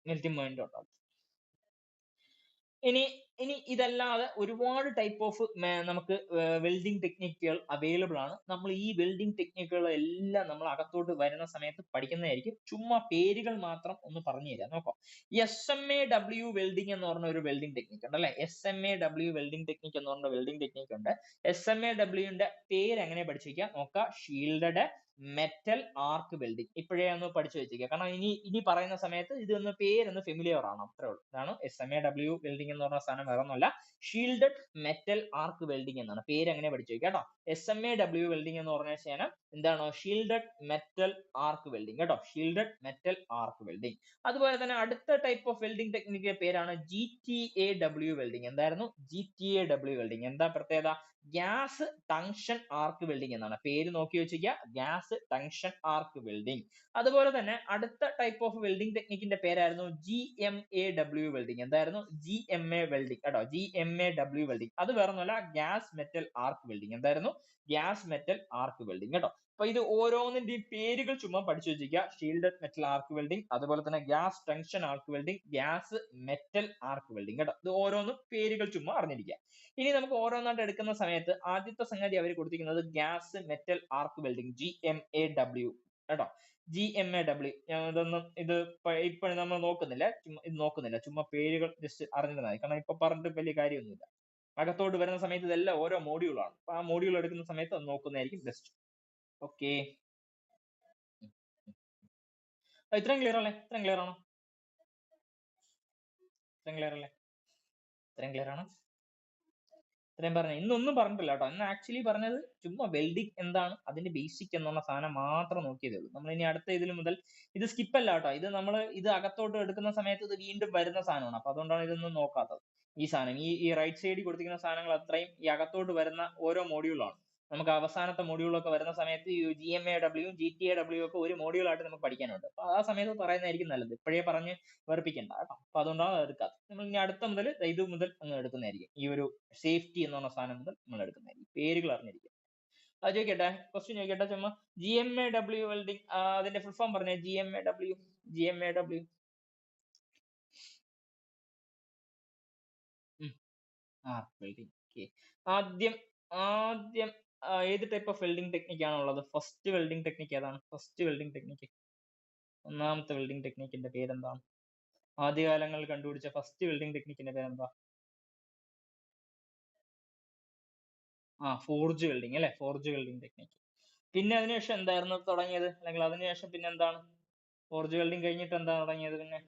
മെൽറ്റിംഗ് പോയിന്റ് ഉണ്ടാവും. ഇനി ഇനി ഇതല്ലാതെ ഒരുപാട് ടൈപ്പ് ഓഫ് നമുക്ക് വെൽഡിംഗ് ടെക്നിക്കുകൾ അവൈലബിൾ ആണ്. നമ്മൾ ഈ വെൽഡിംഗ് ടെക്നിക്കുകൾ എല്ലാം നമ്മൾ അകത്തോട്ട് വരുന്ന സമയത്ത് പഠിക്കുന്നതായിരിക്കും. ചുമ്മാ പേരുകൾ മാത്രം ഒന്ന് പറഞ്ഞു തരാം, നോക്കാം. SMAW വെൽഡിംഗ് എന്ന് പറഞ്ഞ ഒരു വെൽഡിംഗ് ടെക്നിക്ക് ഉണ്ട് അല്ലെ. SMAW വെൽഡിംഗ് ടെക്നിക്ക് എന്ന് പറഞ്ഞ വെൽഡിംഗ് ടെക്നിക്ക് ഉണ്ട്. SMAW പേര് എങ്ങനെ പഠിച്ചിരിക്കുക നോക്കാം. Shielded metal arc welding. ഇപ്പോഴേ ഒന്ന് പഠിച്ചു വെച്ചിരിക്കുക, കാരണം ഇനി പറയുന്ന സമയത്ത് ഇതൊന്ന് പേരൊന്ന് ഫെമിലിയർ ആണ്, അത്രേ ഉള്ളൂ. ഇതാണ് SMAW വെൽഡിംഗ് എന്ന് പറഞ്ഞ സാധനം, വേറെ ഒന്നുമല്ല, ഷീൽഡഡ് മെറ്റൽ ആർക്ക് വെൽഡിംഗ് എന്നാണ് പേര്. അങ്ങനെ പഠിച്ചു വെക്കുക കേട്ടോ. SMAW വെൽഡിംഗ് എന്ന് പറഞ്ഞ സാധനം എന്താണോ, ഷീൽഡഡ് മെറ്റൽ ആർക്ക് വെൽഡിംഗ് കേട്ടോ, ഷീൽഡഡ് മെറ്റൽ ആർക്ക് വെൽഡിംഗ്. അതുപോലെ തന്നെ അടുത്ത ടൈപ്പ് ഓഫ് വെൽഡിംഗ് ടെക്നിക്കിന്റെ പേരാണ് GTAW വെൽഡിംഗ്. എന്തായിരുന്നു? GTAW welding. എന്താ പ്രത്യേകത? ഗ്യാസ് ടങ്ഷൻ ആർക്ക് വെൽഡിംഗ് എന്നാണ് പേര്, നോക്കി വെച്ചിരിക്കുക, ഗ്യാസ് ടങ്ഷൻ ആർക്ക് വെൽഡിംഗ്. അതുപോലെ തന്നെ അടുത്ത ടൈപ്പ് ഓഫ് വെൽഡിംഗ് ടെക്നിക്കിന്റെ പേരായിരുന്നു GMAW വെൽഡിംഗ്. എന്തായിരുന്നു? GMA വെൽഡിംഗ് കേട്ടോ, GMAW വെൽഡിംഗ്. അത് വേറെ ഒന്നുമല്ല, ഗ്യാസ് മെറ്റൽ ആർക്ക് വെൽഡിംഗ്. എന്തായിരുന്നു? ഗ്യാസ് മെറ്റൽ ആർക്ക് വെൽഡിംഗ് കേട്ടോ. അപ്പൊ ഇത് ഓരോന്നിന്റെയും പേരുകൾ ചുമ്മാ പഠിച്ചു വെച്ചിരിക്കുക. ഷീൽഡഡ് മെറ്റൽ ആർക്ക് വെൽഡിംഗ്, അതുപോലെ തന്നെ gas ടങ്ഷൻ arc welding, gas metal arc welding കേട്ടോ. ഇത് ഓരോന്നും പേരുകൾ ചുമ്മാ അറിഞ്ഞിരിക്കുക. ഇനി നമുക്ക് ഓരോന്നായിട്ട് എടുക്കുന്ന സമയത്ത് ആദ്യത്തെ സംഗതി അവർ കൊടുത്തിരിക്കുന്നത് gas metal arc welding, GMAW കേട്ടോ. GMAW ഇതൊന്നും ഇപ്പൊ നമ്മൾ നോക്കുന്നില്ല, ഇത് നോക്കുന്നില്ല, ചുമ്മാ പേരുകൾ ജസ്റ്റ് അറിഞ്ഞിരുന്നാൽ മതി, കാരണം ഇപ്പൊ പറഞ്ഞിട്ട് വലിയ കാര്യമൊന്നുമില്ല. അകത്തോട്ട് വരുന്ന സമയത്ത് ഇതെല്ലാം ഓരോ മോഡ്യൂളാണ്. അപ്പൊ ആ മോഡ്യൂൾ എടുക്കുന്ന സമയത്ത് അത് നോക്കുന്നതായിരിക്കും ബെസ്റ്റ്. ഓക്കെ, ഇത്രയും ക്ലിയർ അല്ലേ? ഇത്രയും ക്ലിയർ ആണോ? ഇത്രയും ക്ലിയർ അല്ലേ? ഇത്രയും ക്ലിയർ ആണ്? ഇത്രയും പറഞ്ഞ ഇന്നൊന്നും പറഞ്ഞിട്ടില്ല കേട്ടോ. ഇന്ന് ആക്ച്വലി പറഞ്ഞത് ചുമ്മാ വെൽഡിംഗ് എന്താണ്, അതിന്റെ ബേസിക് എന്നുള്ള സാധനം മാത്രം നോക്കിയതേ ഉള്ളൂ. നമ്മൾ ഇനി അടുത്ത ഇതിൽ മുതൽ ഇത് സ്കിപ്പ് അല്ല കേട്ടോ, ഇത് നമ്മൾ ഇത് അകത്തോട്ട് എടുക്കുന്ന സമയത്ത് ഇത് വീണ്ടും വരുന്ന സാധനമാണ്. അപ്പൊ അതുകൊണ്ടാണ് ഇതൊന്നും നോക്കാത്തത്. ഈ സാധനം ഈ റൈറ്റ് സൈഡിൽ കൊടുത്തിരിക്കുന്ന സാധനങ്ങൾ അത്രയും ഈ അകത്തോട്ട് വരുന്ന ഓരോ മോഡ്യൂളാണ്. നമുക്ക് അവസാനത്തെ മോഡ്യൂളൊക്കെ വരുന്ന സമയത്ത് ഈ GMAW GTAW ഒക്കെ ഒരു മോഡ്യൂളായിട്ട് നമുക്ക് പഠിക്കാനുണ്ട്. അപ്പൊ ആ സമയത്ത് പറയുന്നതായിരിക്കും നല്ലത്, ഇപ്പോഴേ പറഞ്ഞ് വെറുപ്പിക്കണ്ട കേട്ടോ. അപ്പൊ അതുകൊണ്ടാണ് എടുക്കാത്തത്. നമ്മൾ ഇനി അടുത്ത മുതൽ ഇത് മുതൽ അങ്ങ് എടുക്കുന്നതായിരിക്കും. ഈ ഒരു സേഫ്റ്റി എന്ന് പറഞ്ഞ സാധനം മുതൽ നമ്മൾ എടുക്കുന്നതായിരിക്കും. പേരുകൾ അറിഞ്ഞിരിക്കും. അത് ചോദിക്കട്ടെ, ക്വസ്റ്റ്യൻ ചോദിക്കട്ടെ ചുമ്മാ. GMAW വെൽഡിംഗ് അതിന്റെ ഫുൾ ഫോം പറഞ്ഞേ. GMAW ആർക്ക് വെൽഡിംഗ്. ഓക്കെ, ആദ്യം ആദ്യം ഏത് ടൈപ്പ് ഓഫ് വെൽഡിംഗ് ടെക്നിക് ആണുള്ളത്? ഫസ്റ്റ് വെൽഡിംഗ് ടെക്നിക് ഏതാണ്? ഫസ്റ്റ് വെൽഡിംഗ് ടെക്നിക്, ഒന്നാമത്തെ വെൽഡിംഗ് ടെക്നിക്കിന്റെ പേരെന്താണ്? ആദ്യകാലങ്ങളിൽ കണ്ടുപിടിച്ച ഫസ്റ്റ് വെൽഡിംഗ് ടെക്നിക്കിന്റെ പേരെന്താ? ഫോർജ് വെൽഡിംഗ് അല്ലെ, ഫോർജ് വെൽഡിംഗ് ടെക്നിക്ക്. പിന്നെ അതിനുശേഷം എന്തായിരുന്നു തുടങ്ങിയത്, അല്ലെങ്കിൽ അതിനുശേഷം പിന്നെ എന്താണ്? ഫോർജ് വെൽഡിംഗ് കഴിഞ്ഞിട്ട് എന്താ തുടങ്ങിയത് പിന്നെ?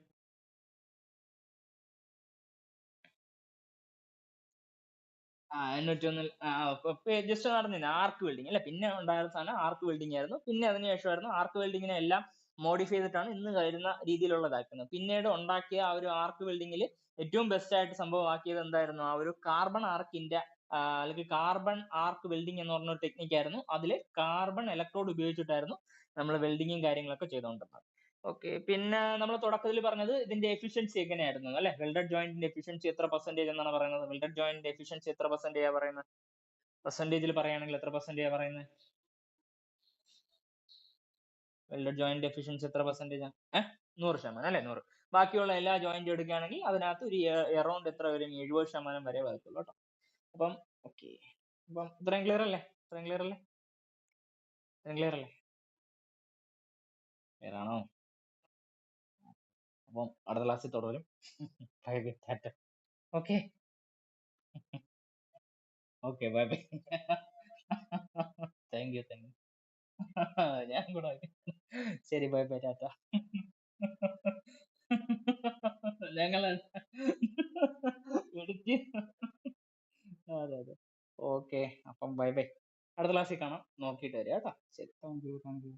801 ജസ്റ്റ് നടന്നില്ല, ആർക്ക് വെൽഡിംഗ് അല്ലെ. പിന്നെ ഉണ്ടായിരുന്ന സാധനം ആർക്ക് വെൽഡിംഗ് ആയിരുന്നു. പിന്നെ അതിനുശേഷമായിരുന്നു ആർക്ക് വെൽഡിങ്ങിനെ എല്ലാം മോഡിഫൈ ചെയ്തിട്ടാണ് ഇന്ന് വരുന്ന രീതിയിലുള്ളതാക്കുന്നത്. പിന്നീട് ഉണ്ടാക്കിയ ആ ഒരു ആർക്ക് വെൽഡിങ്ങിൽ ഏറ്റവും ബെസ്റ്റ് ആയിട്ട് സംഭവമാക്കിയത് എന്തായിരുന്നു? ആ ഒരു കാർബൺ ആർക്കിന്റെ അല്ലെങ്കിൽ കാർബൺ ആർക്ക് വെൽഡിംഗ് എന്ന് പറഞ്ഞ ഒരു ടെക്നിക്ക് ആയിരുന്നു. അതിൽ കാർബൺ ഇലക്ട്രോഡ് ഉപയോഗിച്ചിട്ടായിരുന്നു നമ്മൾ വെൽഡിങ്ങും കാര്യങ്ങളൊക്കെ ചെയ്തുകൊണ്ടിരുന്നത്. ഓക്കെ, പിന്നെ നമ്മൾ തുടക്കത്തിൽ പറഞ്ഞത് ഇതിന്റെ എഫിഷ്യൻസി എങ്ങനെയായിരുന്നു അല്ലെ. വെൽഡഡ് ജോയിന്റിന്റെ എഫിഷ്യൻസി എത്ര പെർസെന്റേജ് എന്നാണ് പറയുന്നത്? വെൽഡഡ് ജോയിന്റിന്റെ എഫിഷ്യൻസി എത്ര പെർസെന്റേജ് പറയുന്നത്? പെർസെന്റേജിൽ പറയുകയാണെങ്കിൽ എത്ര പെർസെന്റേജ് പറയുന്നത്? വെൽഡഡ് ജോയിന്റ് എഫിഷ്യൻസി എത്ര പെർസെന്റേജ് ആണ്? 100% അല്ലെ, 100. ബാക്കിയുള്ള എല്ലാ ജോയിന്റ് എടുക്കുകയാണെങ്കിൽ അതിനകത്ത് ഒരു അറൌണ്ട് എത്ര വരും? 70% വരെ വരത്തുള്ളൂ കേട്ടോ. അപ്പം ഓക്കെ, അപ്പം ഇത്രയും ക്ലിയർ അല്ലേ? ഇത്രയും ക്ലിയർ അല്ലേ? ഇത്രയും ക്ലിയർ അല്ലേ? ക്ലിയർ ആണോ? അപ്പം അടുത്ത ക്ലാസ്സിൽ തുടരും. Okay. Okay bye bye. Thank you thank you. ഞാൻ കൂടെ ശരി ബൈ ബൈ ടാറ്റ. ഞങ്ങള് ഇടുക്കി. അതെ അതെ. ഓക്കെ അപ്പം ബൈ ബൈ. അടുത്ത ക്ലാസ്സിൽ കാണാം. നോക്കിയിട്ട് വരിക കേട്ടോ. ശരി താങ്ക് യു താങ്ക് യു.